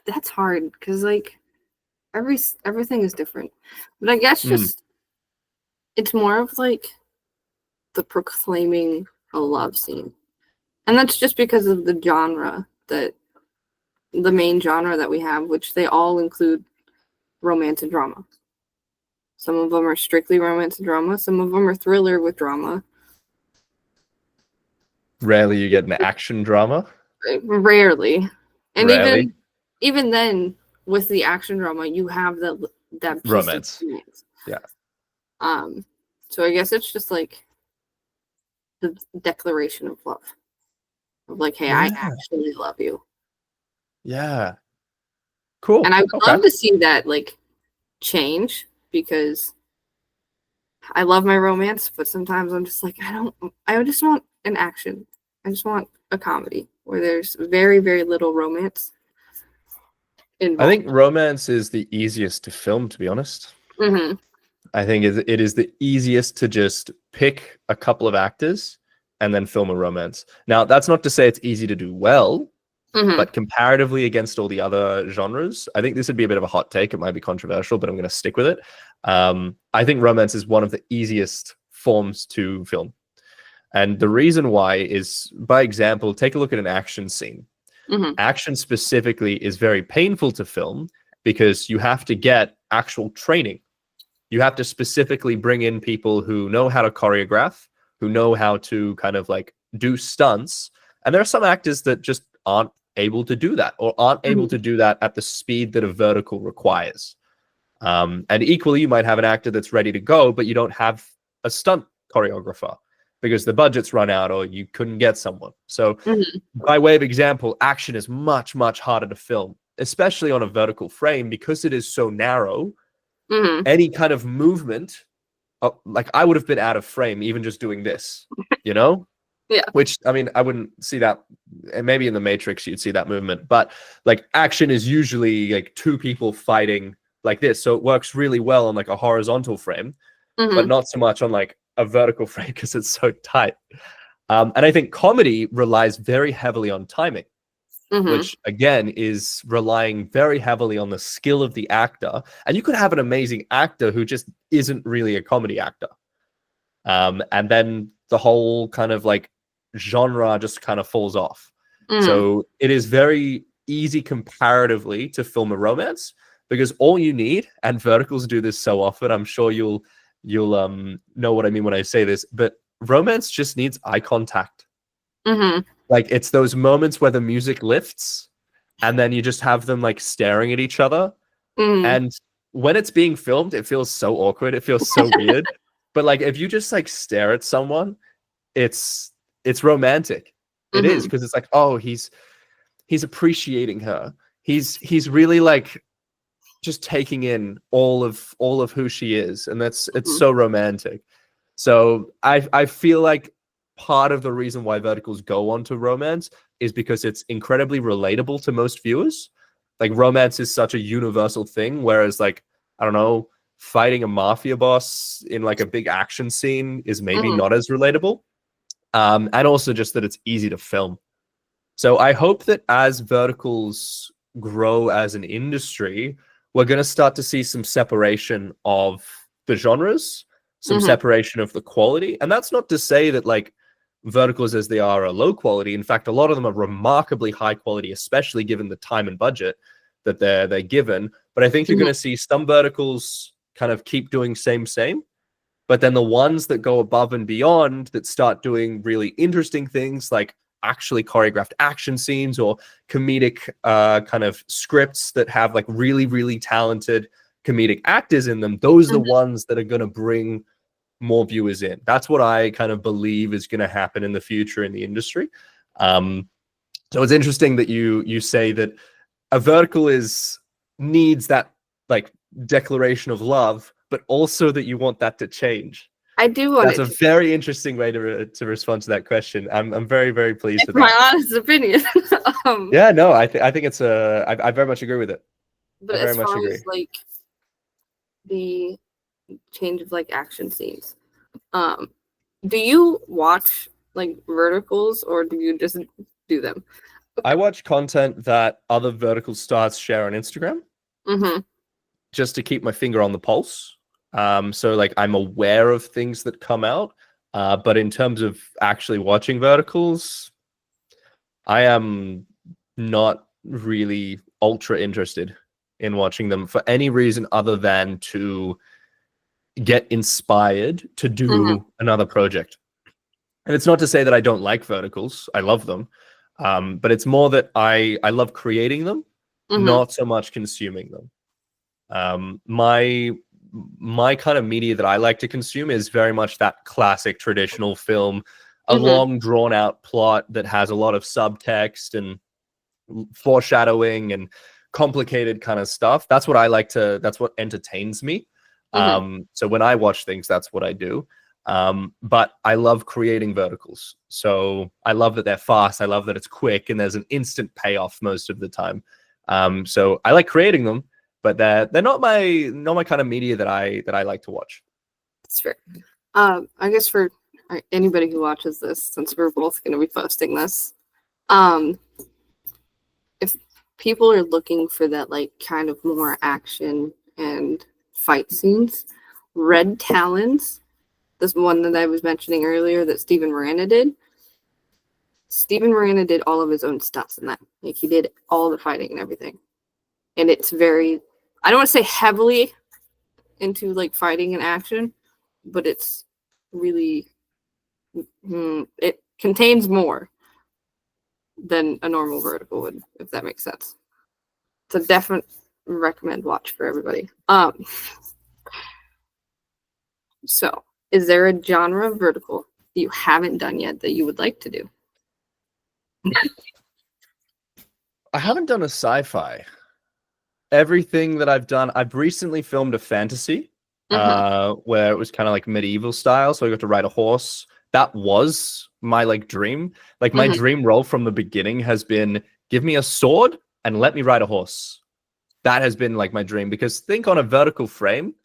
That's hard, because like everything is different. But I guess just it's more of like the proclaiming a love scene. And that's just because of the genre, the main genre that we have, which they all include romance and drama. Some of them are strictly romance and drama. Some of them are thriller with drama. Rarely you get an action drama. Rarely. And Rarely. even then, with the action drama, you have that piece romance. Of romance. Yeah. So I guess it's just like the declaration of love. Of like, hey, I actually love you. Yeah. Cool. And I would love to see that like change, because I love my romance, but sometimes I'm just like, I just want an action. I just want a comedy where there's very, very little romance involved. I think romance is the easiest to film, to be honest. I think it is the easiest to just pick a couple of actors and then film a romance. Now, that's not to say it's easy to do well, but comparatively against all the other genres, I think this would be a bit of a hot take. It might be controversial, but I'm going to stick with it. I think romance is one of the easiest forms to film. And the reason why is, by example, take a look at an action scene. Action specifically is very painful to film because you have to get actual training. You have to specifically bring in people who know how to choreograph, who know how to kind of like do stunts. And there are some actors that just aren't able to do that, or aren't able to do that at the speed that a vertical requires. And equally, you might have an actor that's ready to go, but you don't have a stunt choreographer, because the budget's run out or you couldn't get someone. So Mhm. by way of example, action is much, much harder to film, especially on a vertical frame because it is so narrow. Mhm. Any kind of movement, like I would have been out of frame even just doing this, you know? Yeah. Which, I mean, I wouldn't see that. And maybe in the Matrix you'd see that movement, but like action is usually like two people fighting like this. So it works really well on like a horizontal frame, but Mhm. not so much on like a vertical frame because it's so tight. And I think comedy relies very heavily on timing, Mhm. which again is relying very heavily on the skill of the actor. And you could have an amazing actor who just isn't really a comedy actor. And then the whole kind of like genre just kind of falls off. Mhm. So it is very easy comparatively to film a romance because all you need, and verticals do this so often, I'm sure you'll know what I mean when I say this, but romance just needs eye contact. Mhm. Like it's those moments where the music lifts and then you just have them like staring at each other. Mhm. And when it's being filmed, it feels so awkward. It feels so weird. But like if you just like stare at someone, it's romantic. It is Mhm. because it's like, oh, he's appreciating her. He's really like just taking in all of who she is, and it's Mhm. so romantic. So I feel like part of the reason why verticals go on to romance is because it's incredibly relatable to most viewers. Like romance is such a universal thing, whereas like I don't know, fighting a mafia boss in like a big action scene is maybe Mhm. not as relatable. And also just that it's easy to film. So I hope that as verticals grow as an industry, we're going to start to see some separation of the genres, some Mhm. separation of the quality. And that's not to say that like verticals as they are low quality. In fact, a lot of them are remarkably high quality, especially given the time and budget that they're given. But I think you're Mhm. going to see some verticals kind of keep doing same. But then the ones that go above and beyond that start doing really interesting things like actually choreographed action scenes or comedic kind of scripts that have like really, really talented comedic actors in them, those are the Mhm. ones that are going to bring more viewers in. That's what I kind of believe is going to happen in the future in the industry. Um, so it's interesting that you say that a vertical is needs that like declaration of love, but also that you want that to change. I do want That's it a to. very interesting way to respond to that question. I'm very, very pleased It's with my that. honest opinion. um, Yeah, no, I think it's I very much agree with it. but I very as much far agree. as like the change of like action scenes, um, do you watch like verticals or do you just do them? I watch content that other vertical stars share on Instagram Mm-hmm. just to keep my finger on the pulse. So like I'm aware of things that come out, but in terms of actually watching verticals, I am not really ultra interested in watching them for any reason other than to get inspired to Mm-hmm. do another project. And it's not to say that I don't like verticals. I love them. But it's more that I love creating them, Mm-hmm. not so much consuming them. My kind of media that I like to consume is very much that classic traditional film, a Mm-hmm. long drawn out plot that has a lot of subtext and foreshadowing and complicated kind of stuff. That's what I like to, that's what entertains me. Mm-hmm. So when I watch things, that's what I do. But I love creating verticals. So I love that they're fast. I love that it's quick and there's an instant payoff most of the time. So I like creating them, but they're not my kind of media that I like to watch. That's fair. I guess for anybody who watches this, since we're both going to be posting this, um, if people are looking for that like kind of more action and fight scenes, Red Talons, this one that I was mentioning earlier that Steven Miranda did. Steven Miranda did all of his own stunts in that. Like he did all the fighting and everything. And it's very, I don't want to say heavily into like fighting and action, but it's really, it contains more than a normal vertical would, if that makes sense. It's a definite recommend watch for everybody. So is there a genre of vertical you haven't done yet that you would like to do? I haven't done a sci-fi. Everything that I've done, I've recently filmed a fantasy where it was kind of like medieval style. So I got to ride a horse. That was my like dream. Like my dream role from the beginning has been give me a sword and let me ride a horse. That has been like my dream, because think on a vertical frame,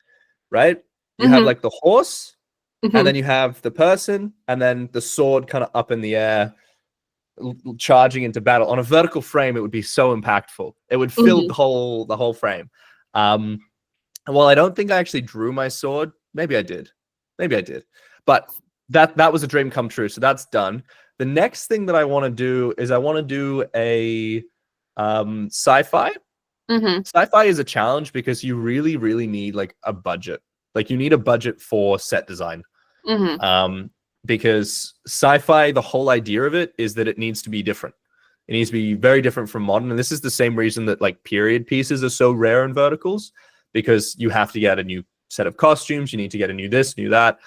right? You have like the horse and then you have the person and then the sword kind of up in the air charging into battle. On a vertical frame, it would be so impactful. It would fill the whole frame. Well, I don't think I actually drew my sword. Maybe I did. But that was a dream come true. So that's done. The next thing that I want to do is I want to do a sci-fi. Sci-fi is a challenge because you really, really need like a budget. Like you need a budget for set design. Because sci-fi, the whole idea of it is that it needs to be different. It needs to be very different from modern. And this is the same reason that like period pieces are so rare in verticals, because you have to get a new set of costumes. You need to get a new this, new that.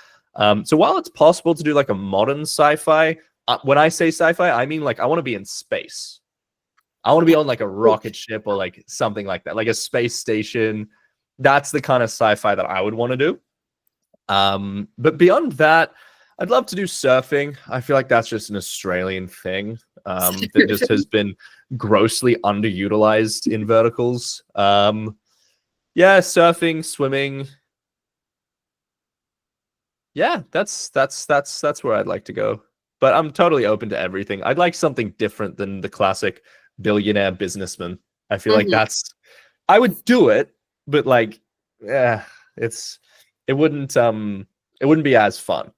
So while it's possible to do like a modern sci-fi, when I say sci-fi, I mean like I want to be in space. I want to be on like a rocket ship or like something like that, like a space station. That's the kind of sci-fi that I would want to do. But beyond that, I'd love to do surfing. I feel like that's just an Australian thing that just has been grossly underutilized in verticals. Yeah, surfing, swimming. Yeah, that's where I'd like to go. But I'm totally open to everything. I'd like something different than the classic billionaire businessman. I feel like I would do it, but like, yeah, it wouldn't be as fun.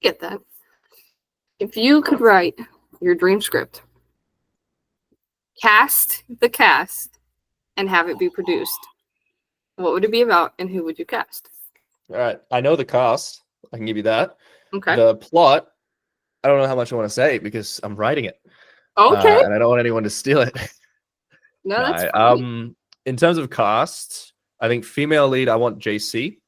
Get that. If you could write your dream script, cast the cast, and have it be produced, what would it be about and who would you cast? All right. I know the cast. I can give you that. Okay. The plot, I don't know how much I want to say because I'm writing it. Okay. And I don't want anyone to steal it. No, that's fine. In terms of cast, I think female lead, I want JC.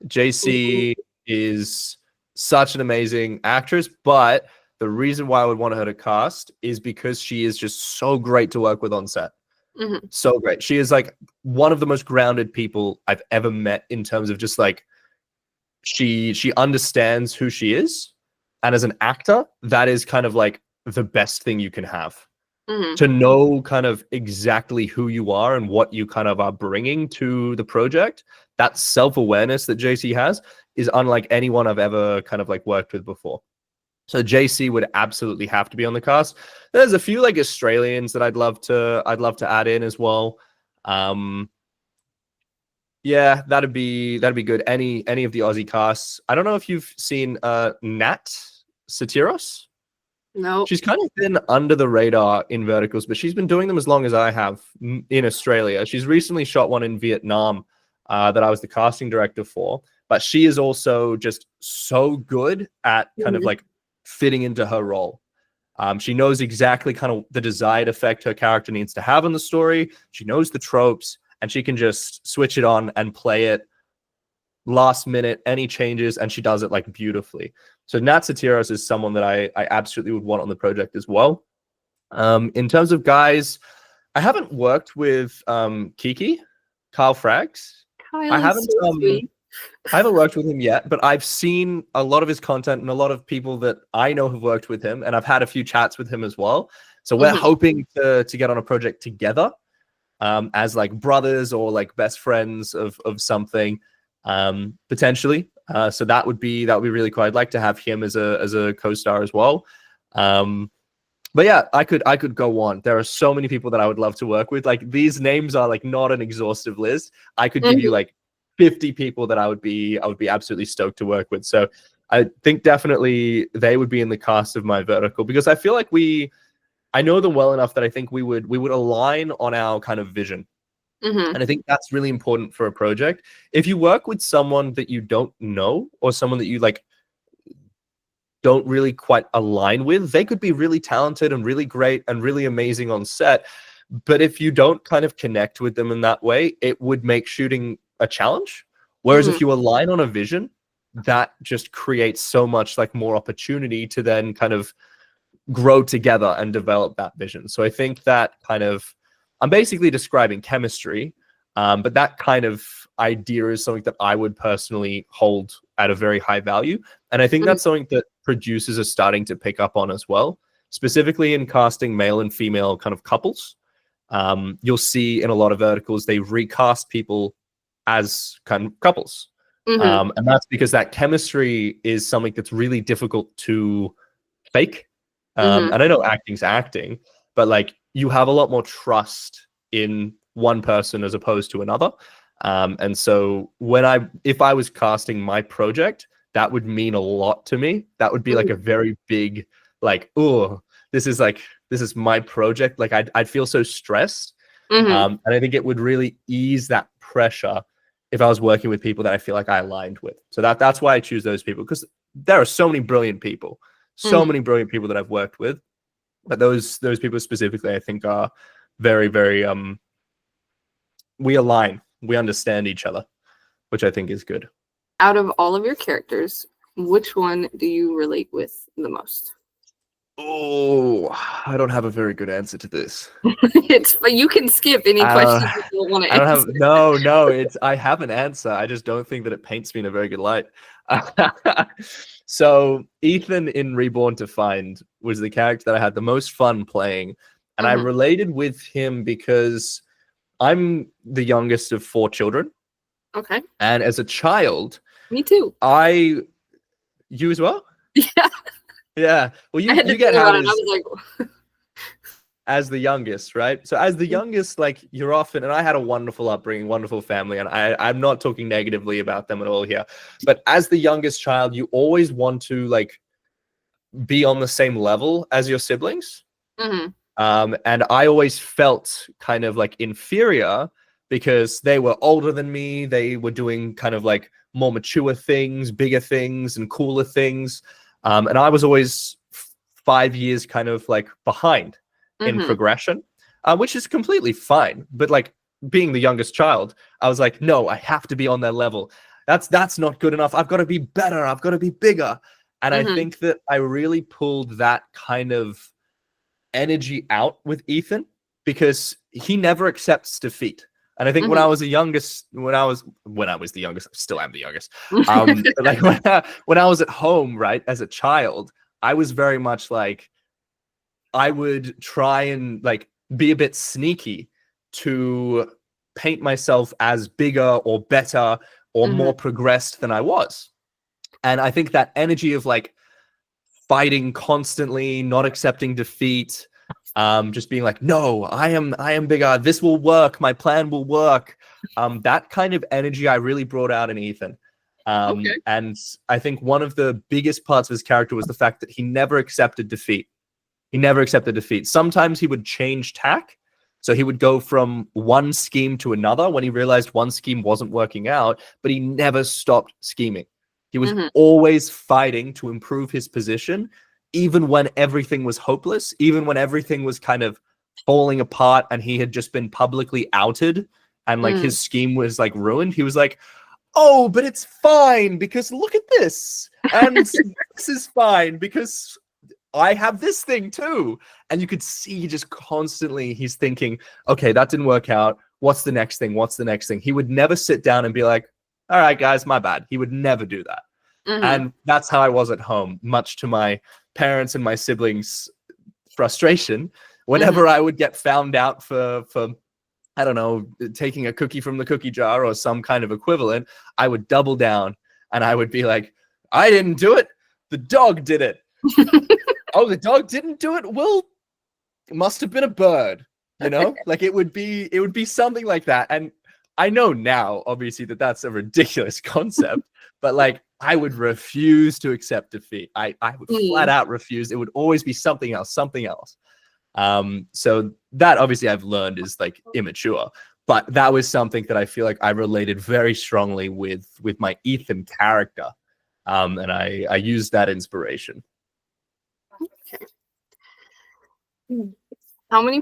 JC is such an amazing actress, but the reason why I would want her to cast is because she is just so great to work with on set. So great. She is like one of the most grounded people I've ever met in terms of just like she understands who she is. And as an actor, that is kind of like the best thing you can have. To know kind of exactly who you are and what you kind of are bringing to the project. That self-awareness that JC has is unlike anyone I've ever kind of like worked with before. So JC would absolutely have to be on the cast. There's a few like Australians that I'd love to add in as well. Yeah, that'd be good. Any of the Aussie casts. I don't know if you've seen Nat Satiros. No. She's kind of been under the radar in verticals, but she's been doing them as long as I have in Australia. She's recently shot one in Vietnam that I was the casting director for. But she is also just so good at kind of like fitting into her role. She knows exactly kind of the desired effect her character needs to have in the story. She knows the tropes, and she can just switch it on and play it last minute, any changes, and she does it like beautifully. So Nat Satiros is someone that I absolutely would want on the project as well. In terms of guys, I haven't worked with Kiki, Kyle Frags. I haven't worked with him yet, but I've seen a lot of his content and a lot of people that I know have worked with him, and I've had a few chats with him as well. So we're hoping to get on a project together as like brothers or like best friends of something, potentially. So that would be really cool. I'd like to have him as a co-star as well. But yeah, I could go on. There are so many people that I would love to work with. Like these names are like not an exhaustive list. I could give you like 50 people that I would be absolutely stoked to work with. So I think definitely they would be in the cast of my vertical, because I feel like I know them well enough that I think we would align on our kind of vision. And I think that's really important for a project. If you work with someone that you don't know, or someone that you like don't really quite align with, they could be really talented and really great and really amazing on set. But if you don't kind of connect with them in that way, it would make shooting a challenge. Whereas if you align on a vision, that just creates so much like more opportunity to then kind of grow together and develop that vision. So I think that kind of, I'm basically describing chemistry, but that kind of idea is something that I would personally hold at a very high value. And I think that's something that producers are starting to pick up on as well, specifically in casting male and female kind of couples. You'll see in a lot of verticals, they recast people as kind of couples. And that's because that chemistry is something that's really difficult to fake. And I know acting's acting, but like you have a lot more trust in one person as opposed to another. And so if I was casting my project, that would mean a lot to me. That would be like a very big, like, oh, this is my project. Like I'd feel so stressed. And I think it would really ease that pressure if I was working with people that I feel like I aligned with. So that's why I choose those people, because there are so many brilliant people, many brilliant people that I've worked with. But those people specifically, I think, are very, very we align, we understand each other, which I think is good. Out of all of your characters, which one do you relate with the most? Oh, I don't have a very good answer to this. But you can skip any questions you don't want to answer. I have an answer. I just don't think that it paints me in a very good light. So Ethan in Reborn to Find was the character that I had the most fun playing. And I related with him because I'm the youngest of 4 children. Okay. And as a child, me too. You as well? Yeah. Yeah. Well, you get how it is. I was like, as the youngest, right? So as the youngest, like you're often, and I had a wonderful upbringing, wonderful family, and I'm not talking negatively about them at all here. But as the youngest child, you always want to like be on the same level as your siblings. And I always felt kind of like inferior because they were older than me. They were doing kind of like more mature things, bigger things, and cooler things. And I was always 5 years kind of like behind in progression, which is completely fine. But like being the youngest child, I was like, no, I have to be on their level. That's not good enough. I've got to be better. I've got to be bigger. And I think that I really pulled that kind of energy out with Ethan because he never accepts defeat. And I think when I was the youngest, when I was the youngest, I still am the youngest. Like when I was at home, right, as a child, I was very much like, I would try and like be a bit sneaky to paint myself as bigger or better or more progressed than I was. And I think that energy of like fighting constantly, not accepting defeat, just being like, no, I am bigger. This will work. My plan will work. That kind of energy I really brought out in Ethan. And I think one of the biggest parts of his character was the fact that he never accepted defeat. He never accepted defeat. Sometimes he would change tack. So he would go from one scheme to another when he realized one scheme wasn't working out, but he never stopped scheming. He was always fighting to improve his position, even when everything was hopeless, even when everything was kind of falling apart and he had just been publicly outed and like his scheme was like ruined. He was like, oh, but it's fine because look at this. And this is fine because I have this thing too. And you could see just constantly he's thinking, okay, that didn't work out. What's the next thing? What's the next thing? He would never sit down and be like, all right, guys, my bad. He would never do that. And that's how I was at home, much to my parents and my siblings' frustration. Whenever I would get found out for I don't know, taking a cookie from the cookie jar or some kind of equivalent, I would double down and I would be like, I didn't do it. The dog did it. Oh, the dog didn't do it? Well, it must have been a bird, you know? Like it would be something like that. And I know now, obviously, that that's a ridiculous concept, but like I would refuse to accept defeat. I would flat out refuse. It would always be something else. So that obviously I've learned is like immature, but that was something that I feel like I related very strongly with my Ethan character. And I used that inspiration. Okay. How many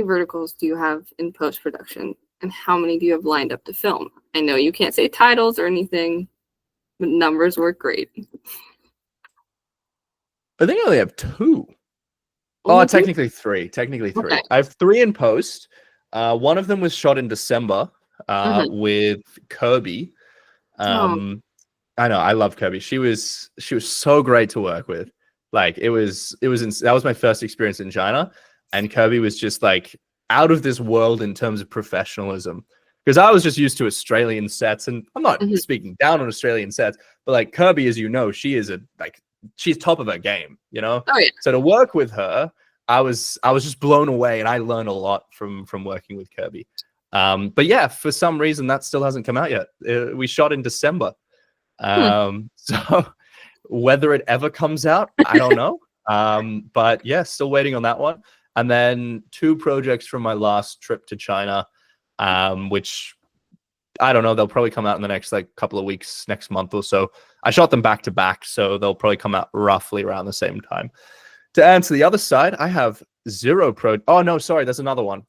verticals do you have in post-production? And how many do you have lined up to film? I know you can't say titles or anything, numbers work great. I think I only have 2. Only Oh, 2? technically 3. Technically 3. Okay. I have 3 in post. One of them was shot in December with Kirby. Oh. I know, I love Kirby. She was so great to work with. Like that was my first experience in China, and Kirby was just like out of this world in terms of professionalism. Because I was just used to Australian sets, and I'm not speaking down on Australian sets, but like Kirby, as you know, she's top of her game, you know? Oh, yeah. So to work with her, I was just blown away, and I learned a lot from working with Kirby. But yeah, for some reason that still hasn't come out yet. We shot in December. So whether it ever comes out, I don't know. But yeah, still waiting on that one. And then 2 projects from my last trip to China, which I don't know, they'll probably come out in the next like couple of weeks, next month or so. I shot them back to back, so they'll probably come out roughly around the same time. To answer the other side, I have 0 Oh no, sorry, there's another one.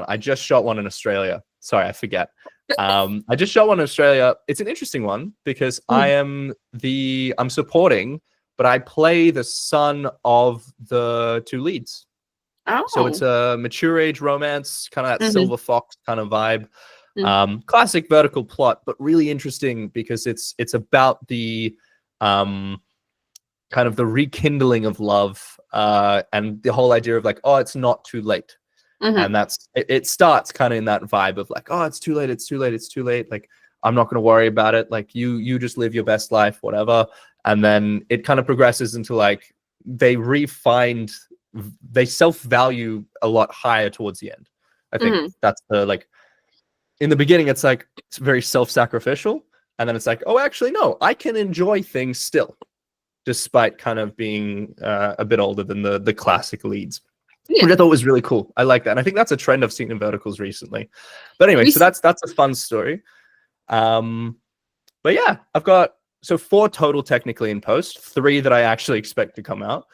I just shot one in Australia. Sorry, I forget. I just shot one in Australia. It's an interesting one because I'm supporting, but I play the son of the 2 leads. Oh. So it's a mature age romance, kind of that Silver Fox kind of vibe. Classic vertical plot, but really interesting because it's about the kind of the rekindling of love, and the whole idea of like, oh, it's not too late. And it starts kind of in that vibe of like, oh, it's too late, like I'm not going to worry about it, like you just live your best life, whatever. And then it kind of progresses into like they self-value a lot higher towards the end. I think that's the, like, in the beginning it's like it's very self-sacrificial, and then it's like, oh, actually no, I can enjoy things still despite kind of being a bit older than the classic leads. Which I thought was really cool. I like that. And I think that's a trend I've seen in verticals recently. But anyway, so that's a fun story. But yeah, I've got 4 total technically in post, 3 that I actually expect to come out,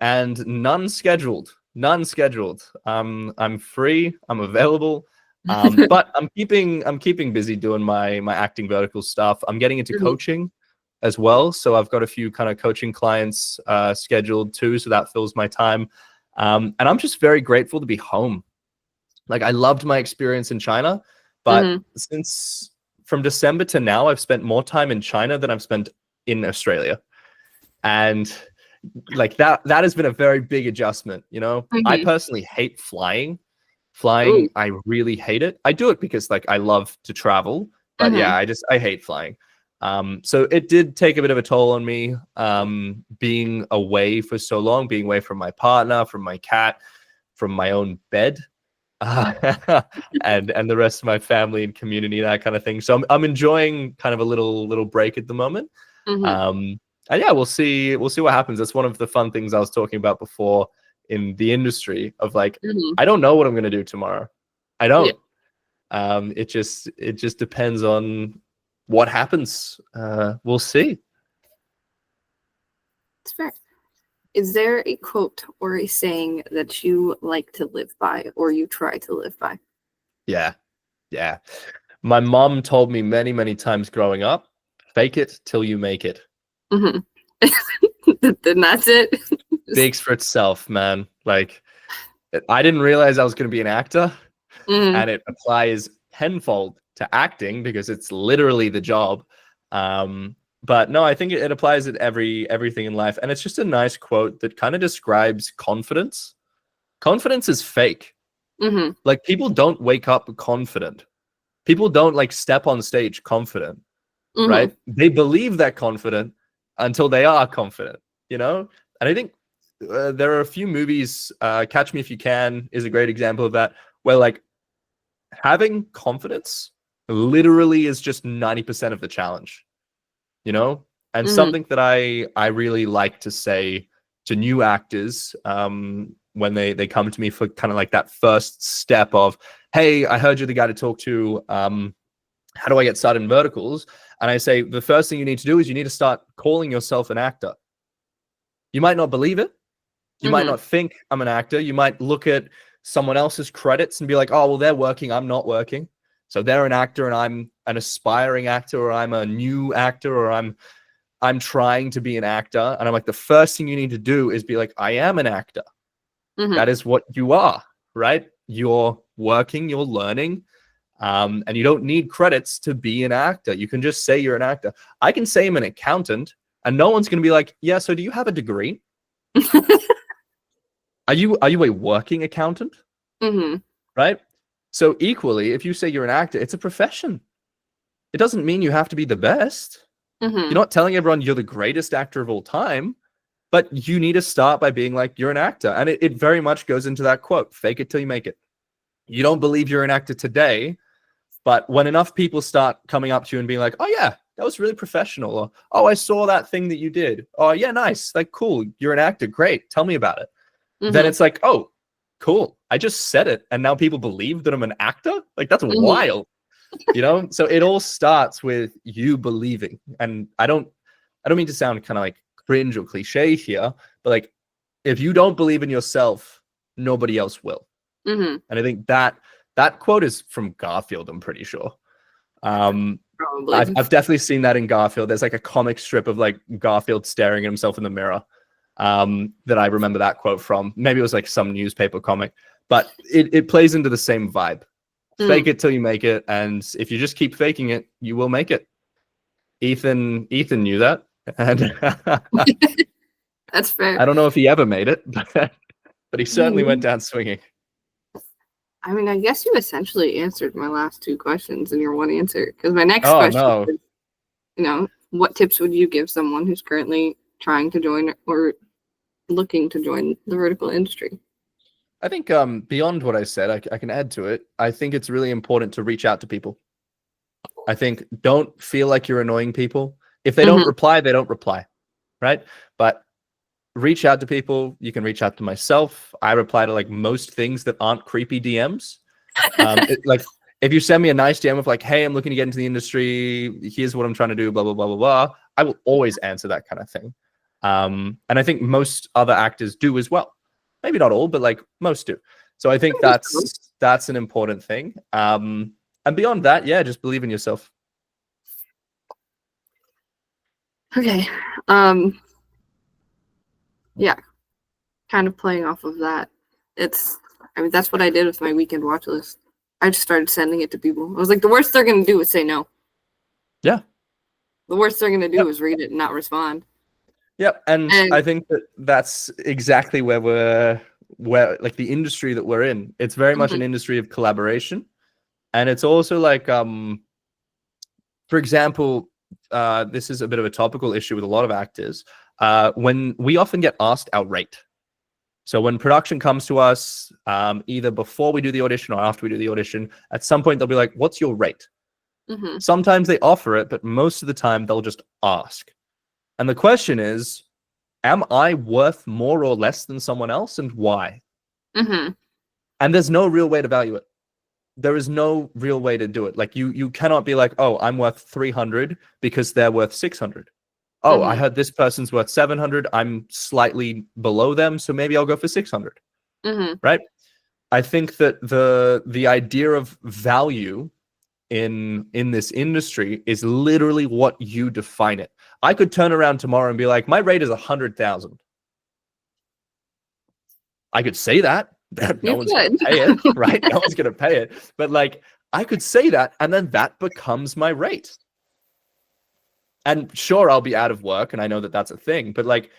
and none scheduled. I'm free. I'm available. But I'm keeping busy doing my acting vertical stuff. I'm getting into coaching as well. So I've got a few kind of coaching clients scheduled too. So that fills my time. And I'm just very grateful to be home. Like, I loved my experience in China, but since from December to now, I've spent more time in China than I've spent in Australia. And like that has been a very big adjustment. You know, I personally hate flying. I really hate it. I do it because like I love to travel, but yeah, I hate flying. So it did take a bit of a toll on me, being away for so long, being away from my partner, from my cat, from my own bed, and the rest of my family and community, that kind of thing. So I'm enjoying kind of a little break at the moment. And yeah, we'll see what happens. That's one of the fun things I was talking about before in the industry of like, I don't know what I'm going to do tomorrow. I don't. It just depends on what happens. We'll see. It's fair. Is there a quote or a saying that you like to live by or you try to live by? Yeah. My mom told me many, many times growing up, fake it till you make it. Then that's it. Speaks for itself, man. Like, I didn't realize I was going to be an actor, and it applies tenfold to acting because it's literally the job. But no, I think it applies at everything in life. And it's just a nice quote that kind of describes confidence. Confidence is fake. Like, people don't wake up confident. People don't like step on stage confident, right? They believe they're confident until they are confident, you know? And I think there are a few movies, Catch Me If You Can is a great example of that, where like having confidence literally is just 90% of the challenge, you know? And something that I really like to say to new actors when they come to me for kind of like that first step of, hey, I heard you're the guy to talk to. How do I get started in verticals? And I say, the first thing you need to do is you need to start calling yourself an actor. You might not believe it. You might not think I'm an actor. You might look at someone else's credits and be like, oh, well, they're working, I'm not working. So they're an actor and I'm an aspiring actor, or I'm a new actor, or I'm trying to be an actor. And I'm like, the first thing you need to do is be like, I am an actor. That is what you are, right? You're working, you're learning, and you don't need credits to be an actor. You can just say you're an actor. I can say I'm an accountant, and no one's going to be like, yeah, so do you have a degree? Are you a working accountant? Right? So equally, if you say you're an actor, it's a profession. It doesn't mean you have to be the best. You're not telling everyone you're the greatest actor of all time, but you need to start by being like, you're an actor. And it very much goes into that quote, fake it till you make it. You don't believe you're an actor today, but when enough people start coming up to you and being like, oh yeah, that was really professional. Or, oh, I saw that thing that you did. Oh yeah, nice. Like, cool. You're an actor. Great. Tell me about it. Then it's like, oh, cool. I just said it. And now people believe that I'm an actor. Like, that's wild. You know? So it all starts with you believing. And I don't mean to sound kind of like cringe or cliche here, but like, if you don't believe in yourself, nobody else will. And I think that quote is from Garfield, I'm pretty sure. Probably. I've definitely seen that in Garfield. There's like a comic strip of like Garfield staring at himself in the mirror, that I remember that quote from. Maybe it was like some newspaper comic, but it plays into the same vibe. Fake it till you make it, and if you just keep faking it, you will make it. Ethan knew that, and That's fair. I don't know if he ever made it, but he certainly went down swinging. I mean, I guess you essentially answered my last two questions in your one answer. Because my next question is, you know, what tips would you give someone who's currently trying to join or looking to join the vertical industry? I think beyond what I said, I can add to it. I think it's really important to reach out to people. I think don't feel like you're annoying people. If they don't reply, they don't reply, right? But reach out to people. You can reach out to myself. I reply to like most things that aren't creepy DMs. Like if you send me a nice DM of like, hey, I'm looking to get into the industry, here's what I'm trying to do, blah, blah, blah, blah, blah, I will always answer that kind of thing. And I think most other actors do as well. Maybe not all, but like most do. So I think that's an important thing. And beyond that, yeah, just believe in yourself. Okay. Yeah. Kind of playing off of that. I mean, that's what I did with my weekend watch list. I just started sending it to people. I was like, the worst they're going to do is say no. Yeah. The worst they're going to do is read it and not respond. Yep. And I think that's exactly where like the industry that we're in, it's very much an industry of collaboration. And it's also like, for example, this is a bit of a topical issue with a lot of actors. When we often get asked our rate. So when production comes to us, either before we do the audition or after we do the audition, at some point they'll be like, what's your rate? Sometimes they offer it, but most of the time they'll just ask. And the question is, am I worth more or less than someone else, and why? And there's no real way to value it. There is no real way to do it. Like you cannot be like, oh, I'm worth 300 because they're worth 600. Oh, I heard this person's worth 700. I'm slightly below them, so maybe I'll go for 600. Right? I think that the idea of value in this industry is literally what you define it. I could turn around tomorrow and be like, my rate is 100,000. I could say that. No one's going to pay it, right? No one's going to pay it. But like, I could say that, and then that becomes my rate. And sure, I'll be out of work, and I know that that's a thing, but like,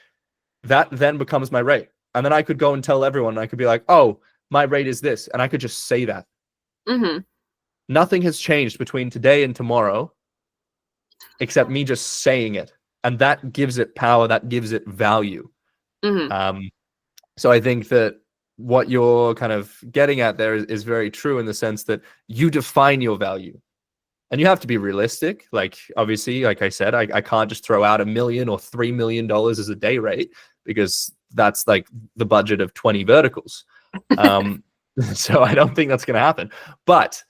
that then becomes my rate. And then I could go and tell everyone, and I could be like, oh, my rate is this. And I could just say that. Nothing has changed between today and tomorrow, except me just saying it. And that gives it power, that gives it value. So I think that what you're kind of getting at there is very true in the sense that you define your value. And you have to be realistic. Like, obviously, like I said, I can't just throw out $1 million or $3 million as a day rate, because that's like the budget of 20 verticals. So I don't think that's going to happen. But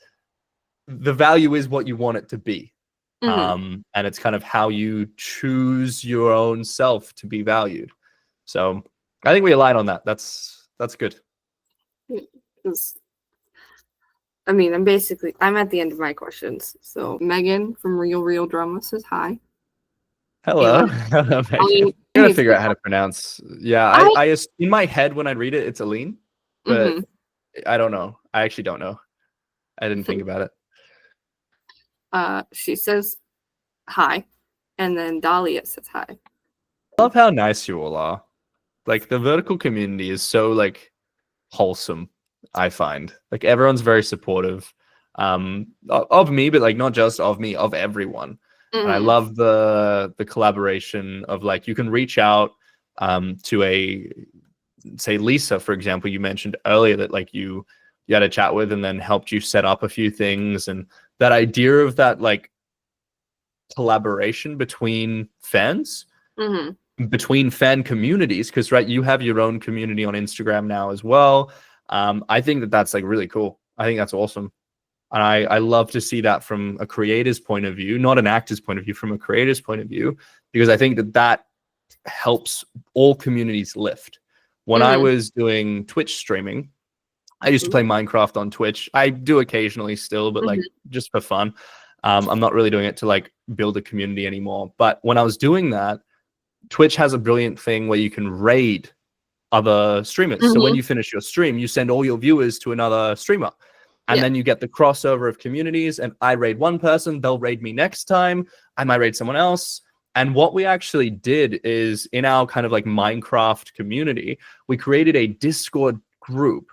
the value is what you want it to be. And it's kind of how you choose your own self to be valued. So I think we align on that. That's good. I mean, I'm at the end of my questions. So Megan from Real Drama says hi. Hello. And Hello, Megan. Aline, I'm gonna figure out how to pronounce. Yeah, I I in my head when I read it, it's Aline, but I don't know. I actually don't know. I didn't think about it. She says hi, and then Dahlia says hi. I love how nice you all are. Like the vertical community is so like wholesome. I find like everyone's very supportive of me, but like not just of me, of everyone. And I love the collaboration of like you can reach out to a say Lisa, for example, you mentioned earlier that like you had a chat with and then helped you set up a few things, and that idea of that like collaboration between fans, between fan communities, because right, you have your own community on Instagram now as well. I think that that's like really cool. I think that's awesome. And I love to see that from a creator's point of view, not an actor's point of view, from a creator's point of view, because I think that that helps all communities lift. When I was doing Twitch streaming, I used to play Minecraft on Twitch. I do occasionally still, but like just for fun. I'm not really doing it to like build a community anymore. But when I was doing that, Twitch has a brilliant thing where you can raid other streamers. So when you finish your stream, you send all your viewers to another streamer. And then you get the crossover of communities, and I raid one person, they'll raid me next time. I might raid someone else. And what we actually did is in our kind of like Minecraft community, we created a Discord group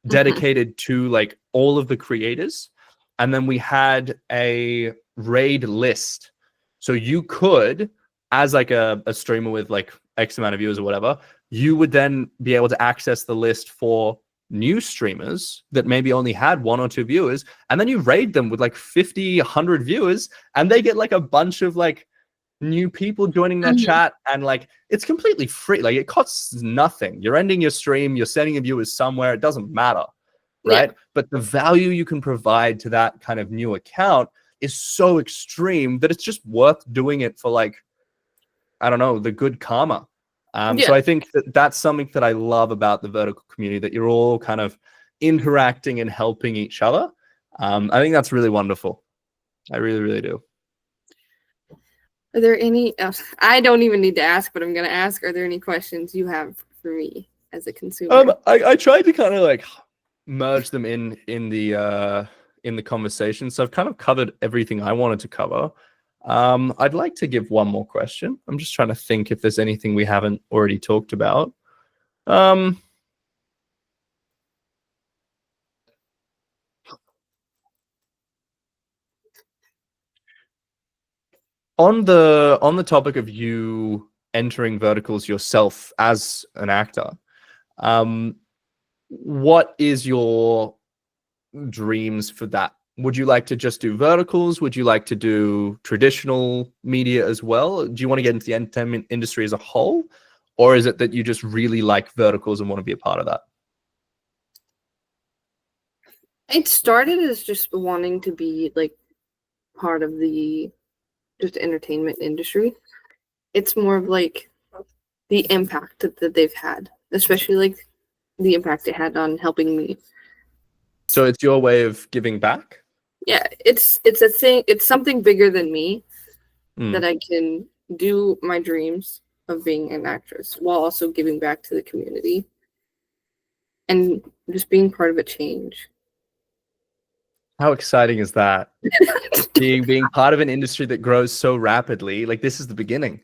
dedicated to like all of the creators. And then we had a raid list. So you could, as like a streamer with like X amount of viewers or whatever, you would then be able to access the list for new streamers that maybe only had 1 or 2 viewers. And then you raid them with like 50, 100 viewers, and they get like a bunch of like new people joining that chat, and like it's completely free. Like it costs nothing. You're ending your stream, you're sending your viewers somewhere, it doesn't matter, right? But the value you can provide to that kind of new account is so extreme that it's just worth doing it for like, I don't know, the good karma. So I think that that's something that I love about the vertical community, that you're all kind of interacting and helping each other. I think that's really wonderful. I really, really do. Are there any, I don't even need to ask, but I'm going to ask, are there any questions you have for me as a consumer? I tried to kind of like merge them in the conversation. So I've kind of covered everything I wanted to cover. I'd like to give one more question. I'm just trying to think if there's anything we haven't already talked about. On the topic of you entering verticals yourself as an actor, what is your dreams for that? Would you like to just do verticals? Would you like to do traditional media as well? Do you want to get into the entertainment industry as a whole? Or is it that you just really like verticals and want to be a part of that? It started as just wanting to be like part of the just entertainment industry. It's more of like the impact that they've had, especially like the impact it had on helping me. So it's your way of giving back? Yeah, it's a thing. It's something bigger than me that I can do my dreams of being an actress while also giving back to the community and just being part of a change. How exciting is that? being part of an industry that grows so rapidly. Like this is the beginning.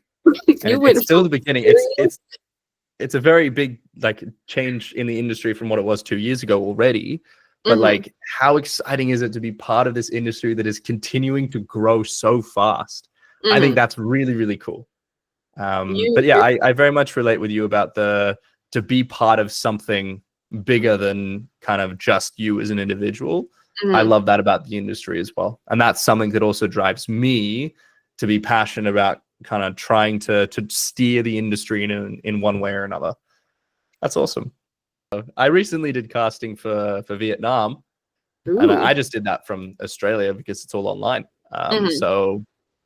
It's still the beginning. It's a very big like change in the industry from what it was 2 years ago already. But like, how exciting is it to be part of this industry that is continuing to grow so fast? I think that's really, really cool. But yeah, I very much relate with you about to be part of something bigger than kind of just you as an individual. I love that about the industry as well. And that's something that also drives me to be passionate about kind of trying to steer the industry in one way or another. That's awesome. I recently did casting for Vietnam. And I just did that from Australia because it's all online. So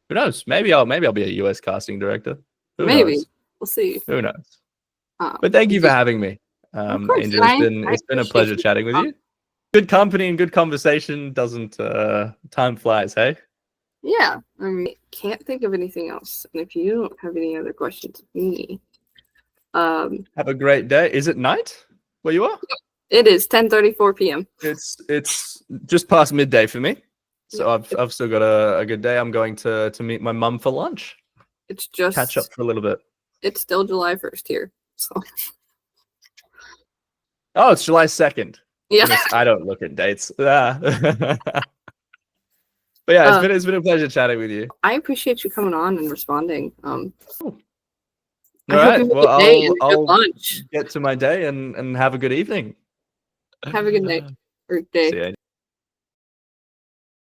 who knows? Maybe I'll be a US casting director. Who knows? We'll see. Who knows? But thank you for having me. Angel, it's been a pleasure chatting with you. good company and good conversation doesn't time flies, hey? Yeah, I mean, can't think of anything else. And if you don't have any other questions of me, have a great day. Is it night where you are? it is 10:34 p.m. It's just past midday for me, so Yep. I've still got a good day. I'm going to meet my mum for lunch. It's just Catch up for a little bit. It's still July 1st here, so Oh, it's July 2nd. yeah. Goodness, I don't look at dates. But yeah, it's been a pleasure chatting with you. I appreciate you coming on and responding. All I hope you right. have a Well, good day and a good I'll lunch. get to my day and have a good evening. Have a good night or day. See ya.